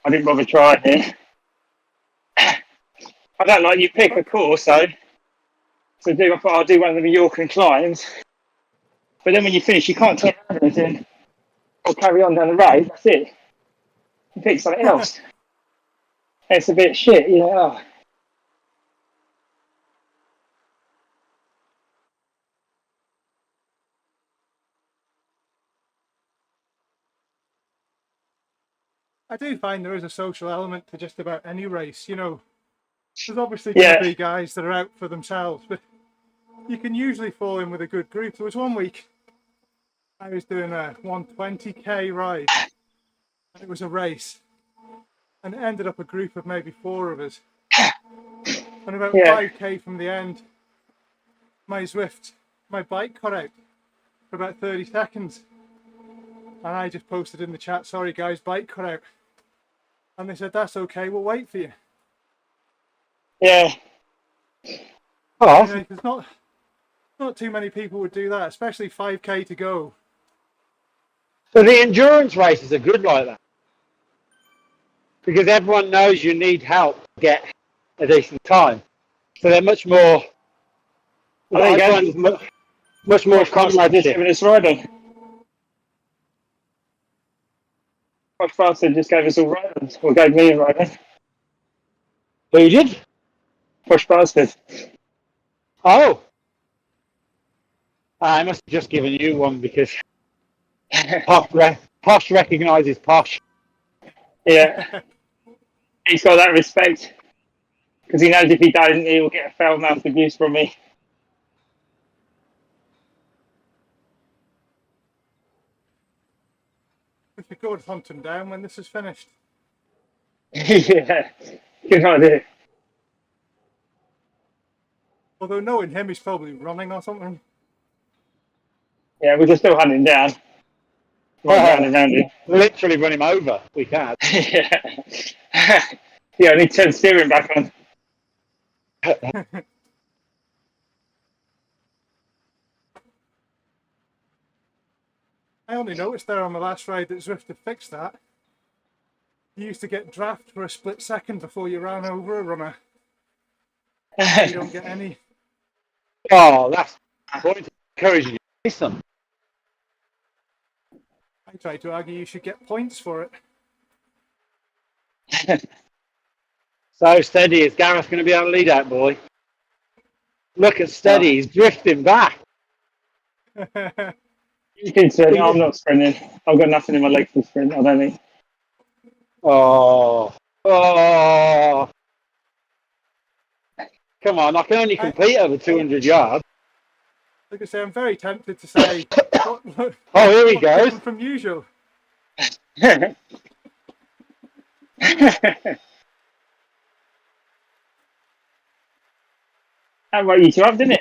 Speaker 1: I didn't bother trying it. I don't like you pick a course, though. So I thought I'll do one of the Mallorcan climbs. But then when you finish, you can't turn around anything or carry on down the road. That's it. You pick something else. It's a bit shit, you know. Oh.
Speaker 2: I do find there is a social element to just about any race. You know, there's obviously going to be guys that are out for themselves, but you can usually fall in with a good group. There was one week I was doing a 120k ride, and it was a race, and it ended up a group of maybe 4 of us. And about 5k from the end, my bike cut out for about 30 seconds. And I just posted in the chat, sorry guys, bike cut out. And they said, that's okay, we'll wait for you.
Speaker 1: Yeah.
Speaker 3: Oh,
Speaker 2: You know, there's not too many people would do that, especially 5k to go.
Speaker 3: So the endurance races are good like that. Because everyone knows you need help to get a decent time. So they're much more... much more comradeship.
Speaker 1: Just riding. Posh Bastard just gave us all riders, or gave me a rider.
Speaker 3: Who did?
Speaker 1: Posh Bastard.
Speaker 3: Oh. I must have just given you one because Posh recognises Posh.
Speaker 1: Yeah. He's got that respect. Because he knows if he doesn't, he will get a foul-mouthed abuse from me.
Speaker 2: We should go and hunt him down when this is finished.
Speaker 1: Yeah. Good idea.
Speaker 2: Although knowing him, he's probably running or something.
Speaker 1: Yeah, we can still hunt him down. Run around him.
Speaker 3: Literally run him over. We can.
Speaker 1: Yeah. Yeah, I need to turn steering back on.
Speaker 2: I only noticed there on the last ride that Zwift had fixed that. You used to get draft for a split second before you ran over a runner. You don't get any.
Speaker 3: Oh, that's the point. Encouraging you to race them.
Speaker 2: I tried to argue you should get points for it.
Speaker 3: So Steady, is Gareth going to be able to lead that boy? Look at Steady, he's drifting back.
Speaker 1: You can sprint. I'm not sprinting. I've got nothing in my legs to sprint, I don't think.
Speaker 3: Oh. Come on, I can only compete over 200 yards.
Speaker 2: Like I say, I'm very tempted to say, what,
Speaker 3: Oh, here he goes.
Speaker 2: different from usual.
Speaker 1: That woke you two up, didn't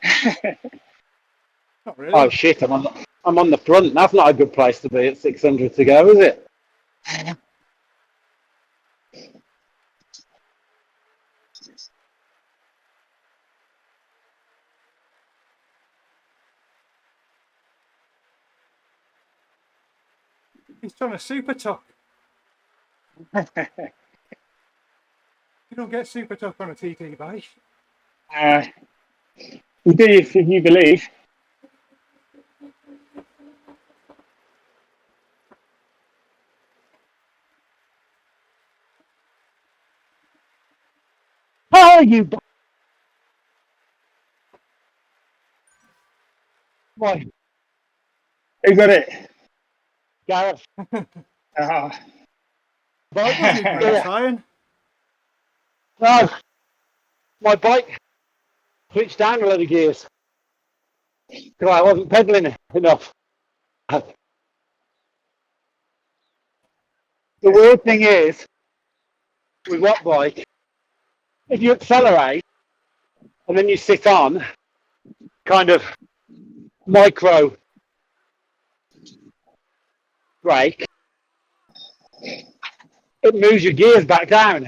Speaker 1: it?
Speaker 2: Not really.
Speaker 3: Oh shit, I'm on the front. That's not a good place to be at 600 to go, is it?
Speaker 2: He's trying to super tuck. You don't get super tuck on a TT bike.
Speaker 1: You do if you believe.
Speaker 3: Oh, you. Boy,
Speaker 1: Who got it?
Speaker 3: Gareth.
Speaker 1: Oh.
Speaker 3: Bike
Speaker 2: Wasn't even really trying.
Speaker 3: No, my bike switched down a load of gears because I wasn't pedalling enough. The weird thing is, with what bike, if you accelerate and then you sit on, kind of micro brake, it moves your gears back down.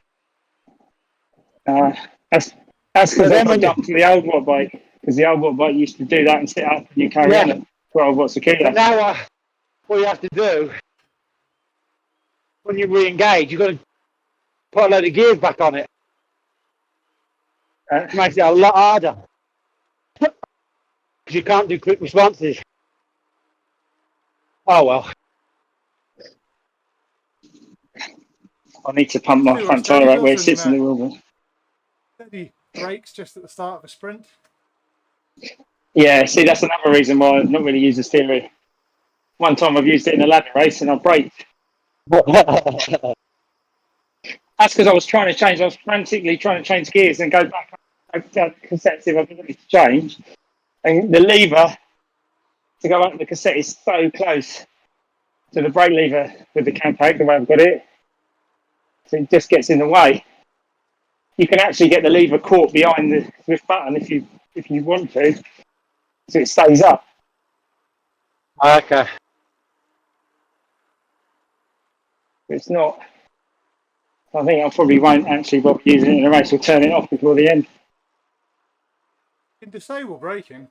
Speaker 1: That's because I jumped to the old watt bike. Because the old watt bike used to do that and sit up and you carry on at 12 watts a kilo.
Speaker 3: But now what you have to do, when you re-engage, you've got to put a load of gears back on it. It makes it a lot harder. Because you can't do quick responses. Oh well.
Speaker 1: I need to pump my front tyre out where it sits in the wheel.
Speaker 2: Steady brakes just at the start of a sprint.
Speaker 1: Yeah, see, that's another reason why I've not really used the steering. One time I've used it in a ladder race and I braked. That's because I was frantically trying to change gears and go back. Consecutive ability to change. And the lever to go up the cassette is so close to the brake lever with the campac, the way I've got it. So it just gets in the way. You can actually get the lever caught behind the Swift button if you want to, so it stays up.
Speaker 3: Okay.
Speaker 1: It's not. I think I probably won't actually bother using it in a race or turn it off before the end.
Speaker 2: You can disable braking.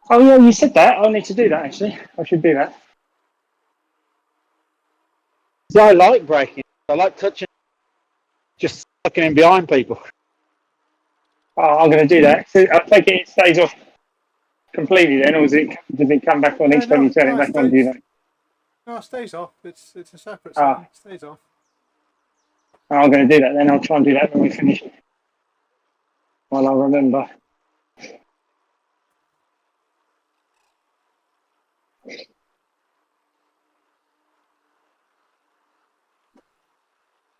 Speaker 1: Oh yeah, you said that. I need to do that actually. I should do that.
Speaker 3: So I like braking. I like touching, just sucking in behind people.
Speaker 1: Oh, I'm going to do that. So I take it stays off completely then, or does it come back on each time you turn it back on? Do you know?
Speaker 2: No, it stays off. It's a separate setting. It stays off.
Speaker 1: Oh, I'm going to do that then. I'll try and do that when we finish. While I remember.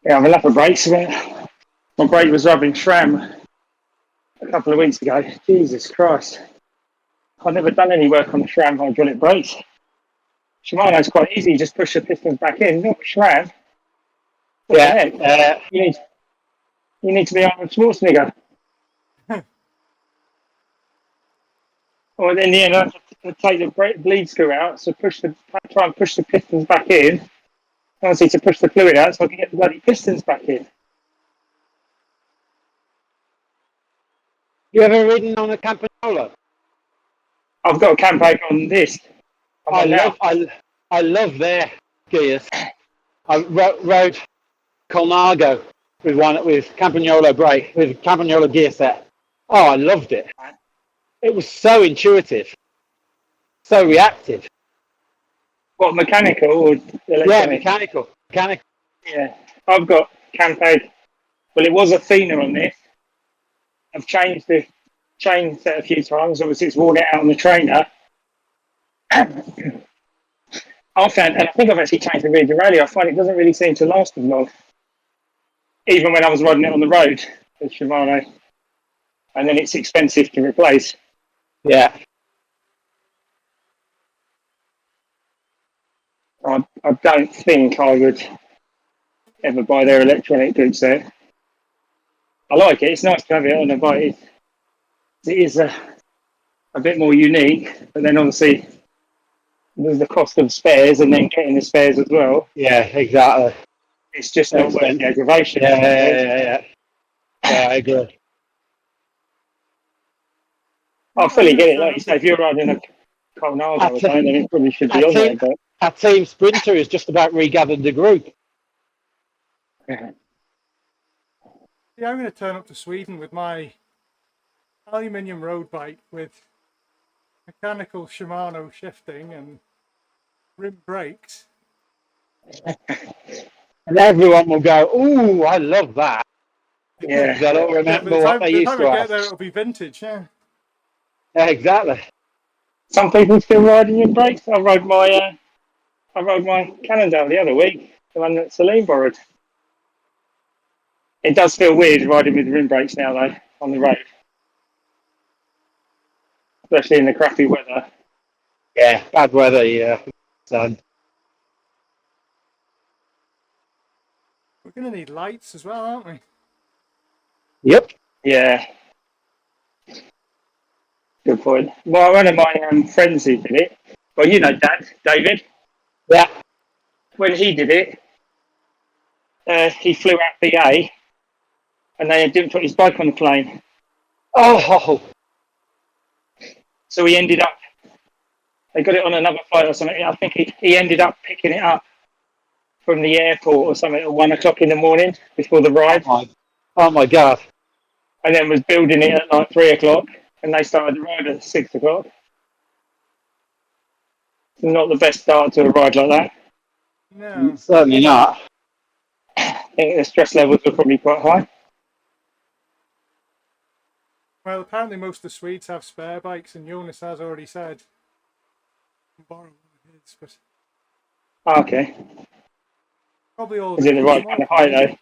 Speaker 1: Yeah, I've enough of brakes. My brake was rubbing SRAM a couple of weeks ago. Jesus Christ. I've never done any work on the SRAM hydraulic brakes. Shimano's quite easy, you just push the pistons back in, not SRAM.
Speaker 3: Yeah.
Speaker 1: You need to be Arnold Schwarzenegger. Or in the end, I have to take the bleed screw out, so try and push the pistons back in. Obviously, to push the fluid out so I can get the bloody pistons back in.
Speaker 3: You ever ridden on a Campagnolo?
Speaker 1: I've got a campac on this. I'm on now.
Speaker 3: I love their gears. I rode Colnago with Campagnolo brake, with Campagnolo gear set. Oh, I loved it. It was so intuitive, so reactive.
Speaker 1: What, mechanical or electronic?
Speaker 3: Yeah, mechanical.
Speaker 1: Yeah, I've got Campag. Well, it was Athena on this. I've changed the chain set a few times. Obviously, it's worn it out on the trainer. I found, and I think I've actually changed the rear derailleur. I find it doesn't really seem to last as long, even when I was riding it on the road with Shimano. And then it's expensive to replace.
Speaker 3: Yeah.
Speaker 1: I don't think I would ever buy their electronic boot set. I like it. It's nice to have it on a bike. It is a bit more unique, but then obviously there's the cost of spares and then getting the spares as well.
Speaker 3: Yeah, exactly.
Speaker 1: It's just not worth the aggravation.
Speaker 3: Yeah, I agree.
Speaker 1: I fully get it. Like you say, if you're riding a Colnago or something, then it probably should be on there. But
Speaker 3: our team sprinter is just about regathered the group.
Speaker 2: Yeah, I'm going to turn up to Sweden with my aluminium road bike with mechanical Shimano shifting and rim brakes.
Speaker 3: And everyone will go, ooh, I love that.
Speaker 1: yeah,
Speaker 3: They'll all remember
Speaker 2: by
Speaker 3: what they used
Speaker 2: the time
Speaker 3: to
Speaker 2: I get
Speaker 3: have.
Speaker 2: there, it'll be vintage, yeah.
Speaker 3: Yeah, exactly.
Speaker 1: some people still riding in brakes. I rode my Cannondale the other week, the one that Celine borrowed. It does feel weird riding with rim brakes now, though, on the road, especially in the crappy weather.
Speaker 3: Yeah, bad weather, yeah. So,
Speaker 2: We're going to need lights as well, aren't we?
Speaker 3: yep.
Speaker 1: Yeah. Good point. Well, one of my friends who did it, well, you know David.
Speaker 3: Yeah.
Speaker 1: When he did it, he flew out BA and they didn't put his bike on the plane.
Speaker 3: Oh,
Speaker 1: So he ended up, they got it on another flight or something. I think he ended up picking it up from the airport or something at 1 o'clock in the morning before the ride.
Speaker 3: oh my God.
Speaker 1: And then was building it at like 3 o'clock and they started the ride at 6 o'clock. Not the best start to a ride like that.
Speaker 2: No.
Speaker 3: Certainly not.
Speaker 1: I think the stress levels were probably quite high.
Speaker 2: Well, apparently most of the Swedes have spare bikes, and Jonas has already said borrow one of his, but
Speaker 1: Okay.
Speaker 2: probably all
Speaker 1: Is it the right kind of height though?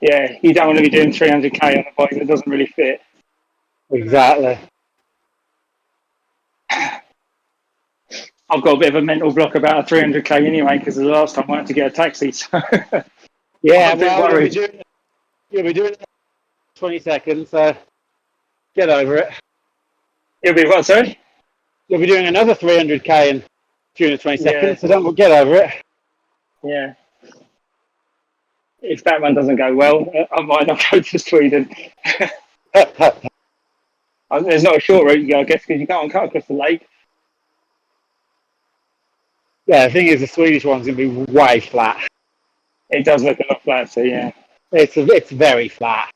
Speaker 1: Yeah, you don't want to be doing 300k on a bike that doesn't really fit.
Speaker 3: Exactly.
Speaker 1: I've got a bit of a mental block about a 300k anyway because the last time I had to get a taxi. So
Speaker 3: Yeah,
Speaker 1: I'm a bit
Speaker 3: well,
Speaker 1: worried.
Speaker 3: you'll be doing it in 20 seconds, so get over it.
Speaker 1: You'll be what, sorry?
Speaker 3: You'll be doing another 300k in during the 20 seconds, so don't get over it.
Speaker 1: Yeah. If that one doesn't go well, I might not go to Sweden. There's not a short route, I guess, because you can't cut across the lake.
Speaker 3: Yeah, the thing is, the Swedish one's going to be way flat.
Speaker 1: It does look a lot flatter, yeah.
Speaker 3: It's very flat.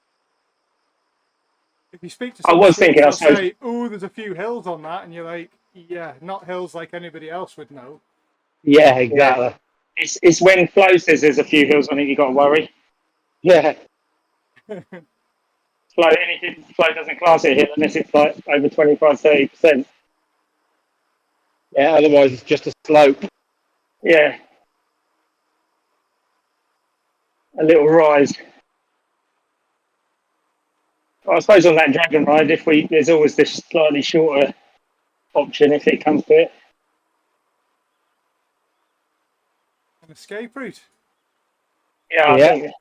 Speaker 2: If you speak to
Speaker 1: I
Speaker 2: some
Speaker 1: was
Speaker 2: Swedes,
Speaker 1: thinking, I
Speaker 2: they'll
Speaker 1: suppose,
Speaker 2: say, "Oh, there's a few hills on that," and you're like, "Yeah, not hills like anybody else would know."
Speaker 3: Yeah, exactly.
Speaker 1: it's when Flo says there's a few hills on it, you got to worry.
Speaker 3: Yeah.
Speaker 1: Flo doesn't class it a hill unless it's like over 25-30%.
Speaker 3: Yeah, otherwise it's just a slope.
Speaker 1: Yeah. A little rise. I suppose on that dragon ride, there's always this slightly shorter option if it comes to it.
Speaker 2: An escape route.
Speaker 1: Yeah, I think.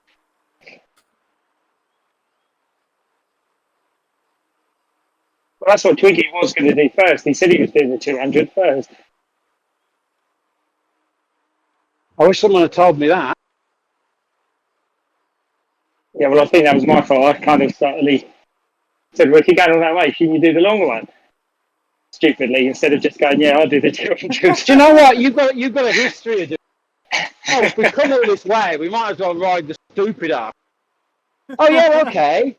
Speaker 1: Well, that's what Twiggy was going to do first. He said he was doing the 200 first.
Speaker 3: I wish someone had told me that.
Speaker 1: Yeah, well, I think that was my fault. I kind of subtly said, well, if you're going all that way, shouldn't you do the longer one? stupidly instead of just going, yeah, I'll do the 200.
Speaker 3: Do you know what? You've got a history of doing. Oh, if we come all this way, we might as well ride the stupid ass. Oh yeah, okay.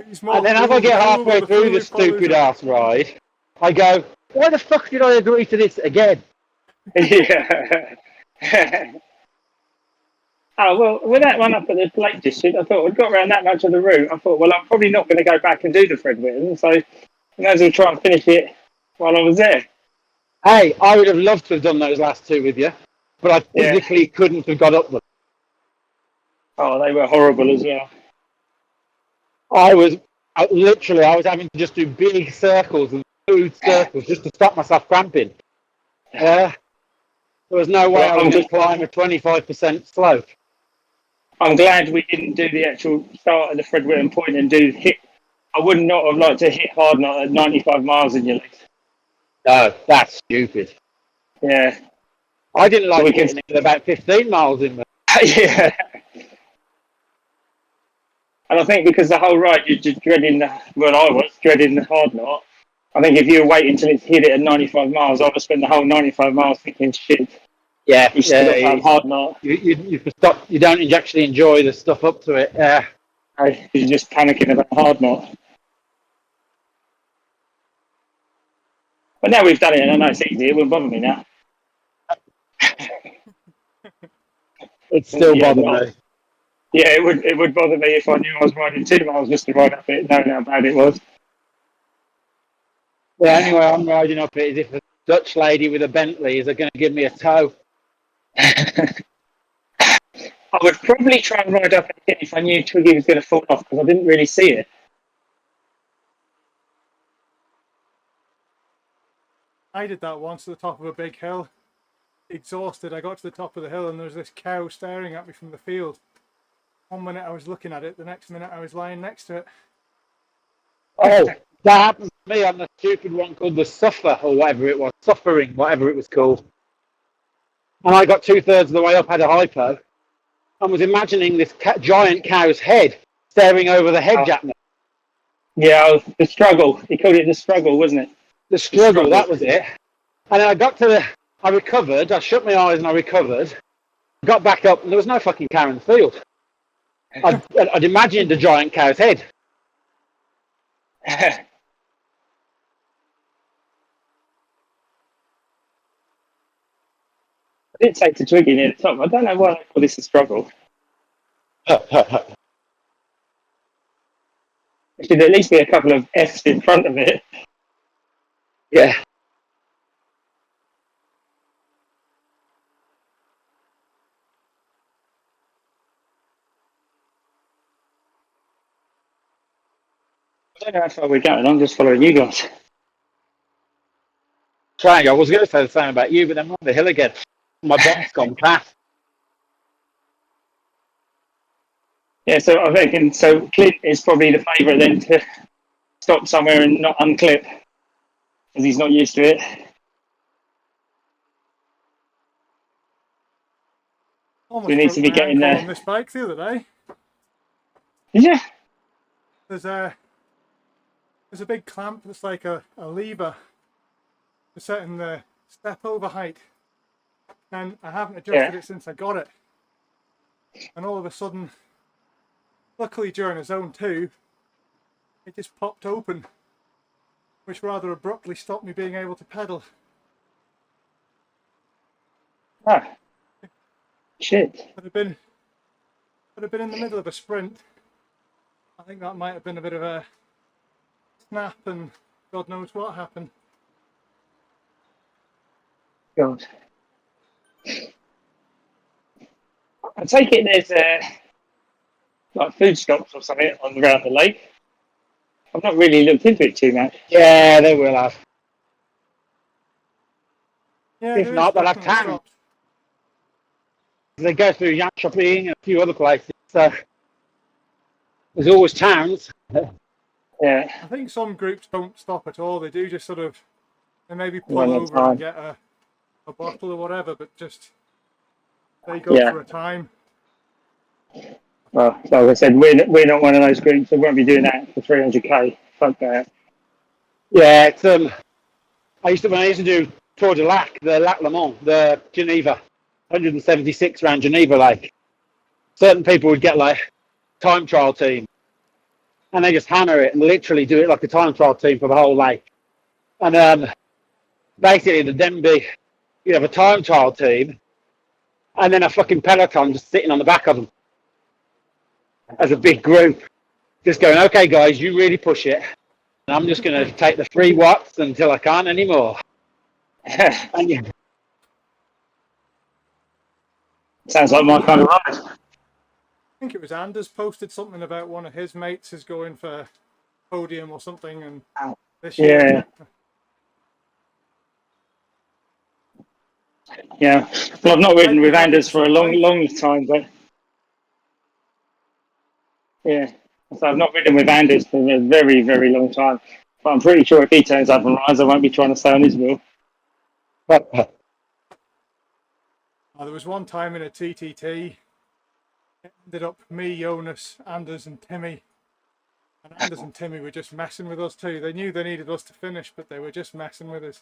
Speaker 2: He's more
Speaker 3: And then as I
Speaker 2: fool
Speaker 3: get
Speaker 2: the fool
Speaker 3: halfway
Speaker 2: than
Speaker 3: through
Speaker 2: fool
Speaker 3: the
Speaker 2: who follows
Speaker 3: stupid
Speaker 2: him.
Speaker 3: ass ride, I go, why the fuck did I agree to this again?
Speaker 1: Yeah. Oh, well, with that one up at the Lake District, I thought we'd got around that much of the route. I thought, well, I'm probably not going to go back and do the Fred Whittam, so I may as well try and finish it while I was there.
Speaker 3: Hey, I would have loved to have done those last two with you, but I
Speaker 1: Yeah.
Speaker 3: physically couldn't have got up them.
Speaker 1: Oh, they were horrible as well.
Speaker 3: I was having to just do big circles and smooth circles just to stop myself cramping. There was no way
Speaker 1: Well,
Speaker 3: I was
Speaker 1: I'm
Speaker 3: going
Speaker 1: just-
Speaker 3: to climb a 25% slope.
Speaker 1: I'm glad we didn't do the actual start of the Fred Whittam point and do hit. I would not have liked to hit hard knot at 95 miles in your legs.
Speaker 3: No, that's stupid.
Speaker 1: Yeah.
Speaker 3: I didn't like
Speaker 1: We can-
Speaker 3: hitting it with about 15 miles in there.
Speaker 1: Yeah. And I think because the whole ride you're just dreading I was dreading the hard knot. I think if you wait until it's hit it at 95 miles, I would spend the whole 95 miles thinking, shit,
Speaker 3: Yeah,
Speaker 1: you still got that hard knot.
Speaker 3: you stop. You don't actually enjoy the stuff up to it.
Speaker 1: You're just panicking about hard knot. But now we've done it and I know it's easy, it wouldn't bother me now.
Speaker 3: It still
Speaker 1: Yeah,
Speaker 3: bothers
Speaker 1: well,
Speaker 3: me.
Speaker 1: Yeah, it would bother me if I knew I was riding 2 miles just to ride up it, knowing how bad it was.
Speaker 3: The only way I'm riding up it is if a Dutch lady with a Bentley is going to give me a tow.
Speaker 1: I would probably try and ride up it if I knew Twiggy was going to fall off because I didn't really see it.
Speaker 2: I did that once at the top of a big hill. Exhausted, I got to the top of the hill and there was this cow staring at me from the field. One minute I was looking at it, the next minute I was lying next to it.
Speaker 3: Oh, that happened to me on the stupid one called the Suffer or whatever it was, Suffering, whatever it was called. And I got 2/3 of the way up, had a hypo, and was imagining this giant cow's head staring over the hedge at me.
Speaker 1: Yeah, the struggle. He called it the struggle, wasn't it?
Speaker 3: The struggle, that was it. And then I recovered, I shut my eyes and I recovered, got back up, and there was no fucking cow in the field. I'd imagined a giant cow's head.
Speaker 1: I did say to Twiggy near the top, I don't know why they call this a struggle. There should at least be a couple of F's in front of it.
Speaker 3: Yeah.
Speaker 1: I don't know how far we're going, I'm just following you guys.
Speaker 3: Trying, I was going to say the same about you, but then I'm on the hill again. My bot's gone past.
Speaker 1: Yeah, so I reckon, so Clint is probably the favourite then to stop somewhere and not unclip, because he's not used to it.
Speaker 2: Almost
Speaker 1: We need to be
Speaker 2: broke my
Speaker 1: getting
Speaker 2: ankle
Speaker 1: there.
Speaker 2: on this bike the other day.
Speaker 1: Yeah.
Speaker 2: There's a big clamp that's like a lever for setting the step over height, and I haven't adjusted it since I got it. And all of a sudden, luckily during a zone 2, it just popped open, which rather abruptly stopped me being able to pedal.
Speaker 1: Ah. Shit.
Speaker 2: Had I been in the middle of a sprint, I think that might have been a bit of a snap, and God knows what happened.
Speaker 1: God. I take it there's like food stops or something around the lake. I've not really looked into it too much.
Speaker 3: Yeah, they will have.
Speaker 2: Yeah,
Speaker 3: If
Speaker 2: there
Speaker 3: not,
Speaker 2: is
Speaker 3: they'll have
Speaker 2: definitely
Speaker 3: time.
Speaker 2: stops.
Speaker 3: They go through Yan Shopping and a few other places, so there's always towns.
Speaker 1: Yeah.
Speaker 2: I think some groups don't stop at all. They do just sort of, they maybe pull
Speaker 1: One at a
Speaker 2: over
Speaker 1: time.
Speaker 2: and get a bottle or whatever, but just they go
Speaker 1: Yeah.
Speaker 2: for a time.
Speaker 1: Well, like I said, we're not one of those groups that won't be doing that for 300k. Fuck that.
Speaker 3: Yeah, it's when I used to do Tour de Lac, the Lac Le Mans, the Geneva, 176 round Geneva. Like certain people would get like time trial team, and they just hammer it and literally do it like a time trial team for the whole lake. And basically, the then be you have a time trial team, and then a fucking peloton just sitting on the back of them as a big group, just going, "Okay, guys, you really push it. And I'm just going to take the 3 watts until I can't anymore." And yeah,
Speaker 1: Sounds like my kind of ride.
Speaker 2: I think it was Anders posted something about one of his mates is going for podium or something, and this year.
Speaker 1: Yeah. Well, I've not ridden
Speaker 2: I'd be
Speaker 1: with
Speaker 2: happy
Speaker 1: Anders
Speaker 2: to
Speaker 1: for a long,
Speaker 2: survive.
Speaker 1: long time, but yeah. So I've not ridden with Anders for a very, very long time. But I'm pretty sure if he turns up and rides, I won't be trying to stay on his wheel.
Speaker 3: but
Speaker 2: There was one time in a TTT, it ended up me, Jonas, Anders, and Timmy. And Anders and Timmy were just messing with us too. They knew they needed us to finish, but they were just messing with us.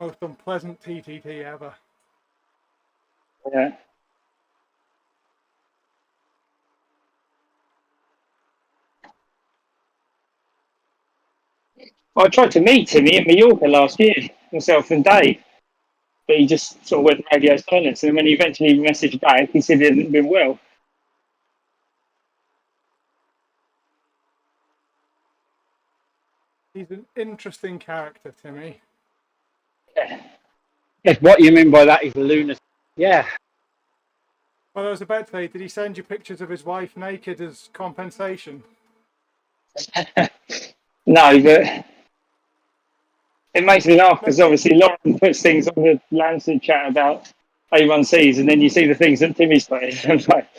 Speaker 2: Most unpleasant TTT ever.
Speaker 1: Yeah. Well, I tried to meet Timmy in Mallorca last year, myself and Dave. But he just sort of went radio silence. And when he eventually messaged back, he said he hadn't been well.
Speaker 2: He's an interesting character, Timmy.
Speaker 1: Yeah.
Speaker 3: if what you mean by that is lunacy, yeah.
Speaker 2: Well, I was about to say, did he send you pictures of his wife naked as compensation?
Speaker 1: No, but it makes me laugh because obviously Lauren puts things on the Lancet chat about A1Cs, and then you see the things that Timmy's putting. I'm like,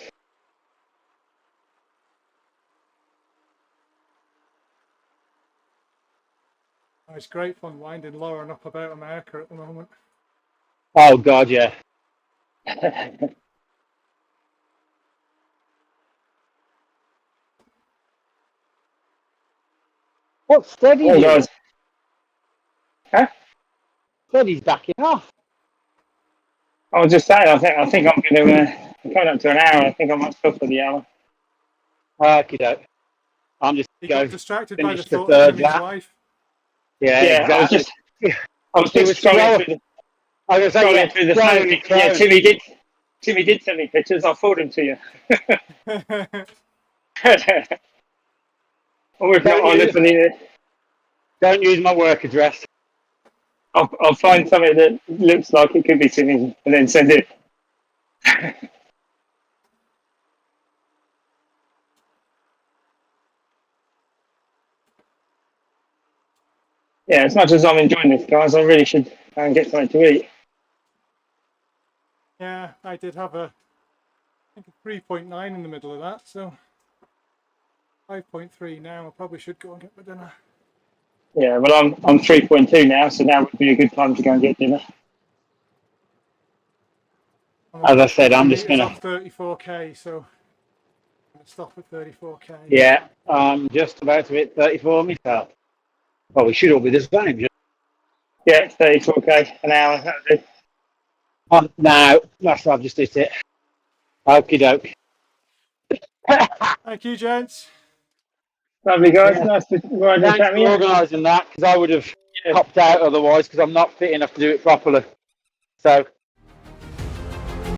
Speaker 2: Oh, it's great fun winding Lauren up about America at the moment.
Speaker 3: Oh God, yeah. What steady?
Speaker 1: oh, guys. Huh?
Speaker 3: Steady's backing off.
Speaker 1: I was just saying, I think I'm going to, coming up to an hour. I think I might stop for the hour.
Speaker 3: Okey-doke. I'm just
Speaker 2: He
Speaker 3: going
Speaker 2: got distracted by the
Speaker 3: finish the
Speaker 2: thought of
Speaker 3: third
Speaker 2: Timmy's
Speaker 3: lap.
Speaker 2: wife.
Speaker 3: Yeah,
Speaker 1: Yeah,
Speaker 3: exactly.
Speaker 1: I was
Speaker 3: He
Speaker 1: just
Speaker 3: was
Speaker 1: scrolling through the,
Speaker 3: I was going to say, yeah,
Speaker 1: through the
Speaker 3: throwing
Speaker 1: phone.
Speaker 3: his
Speaker 1: Yeah,
Speaker 3: phone.
Speaker 1: Timmy did send me pictures. I'll forward them to you. Or if not, I'll listen in.
Speaker 3: Don't use my work address.
Speaker 1: I'll find something that looks like it could be Timmy's and then send it. Yeah, as much as I'm enjoying this, guys, I really should go and get something to eat.
Speaker 2: Yeah, I did have I think a 3.9 in the middle of that, so 5.3 now. I probably should go and get my dinner.
Speaker 1: Yeah, well, I'm 3.2 now, so now would be a good time to go and get dinner.
Speaker 3: As I said, I'm just going
Speaker 2: off
Speaker 3: to...
Speaker 2: 34k, so I'm going to stop at 34k.
Speaker 3: Yeah, I'm just about to hit 34 myself. Well, we should all be the same.
Speaker 1: Yeah, 34k an hour. That'll do.
Speaker 3: No, that's what I've just hit it. Okie doke.
Speaker 2: Thank you, gents.
Speaker 1: Lovely, guys.
Speaker 3: Yeah.
Speaker 1: Nice to ride and
Speaker 3: Thanks
Speaker 1: chat
Speaker 3: for
Speaker 1: with you.
Speaker 3: organising that, because I would have popped out otherwise, because I'm not fit enough to do it properly. So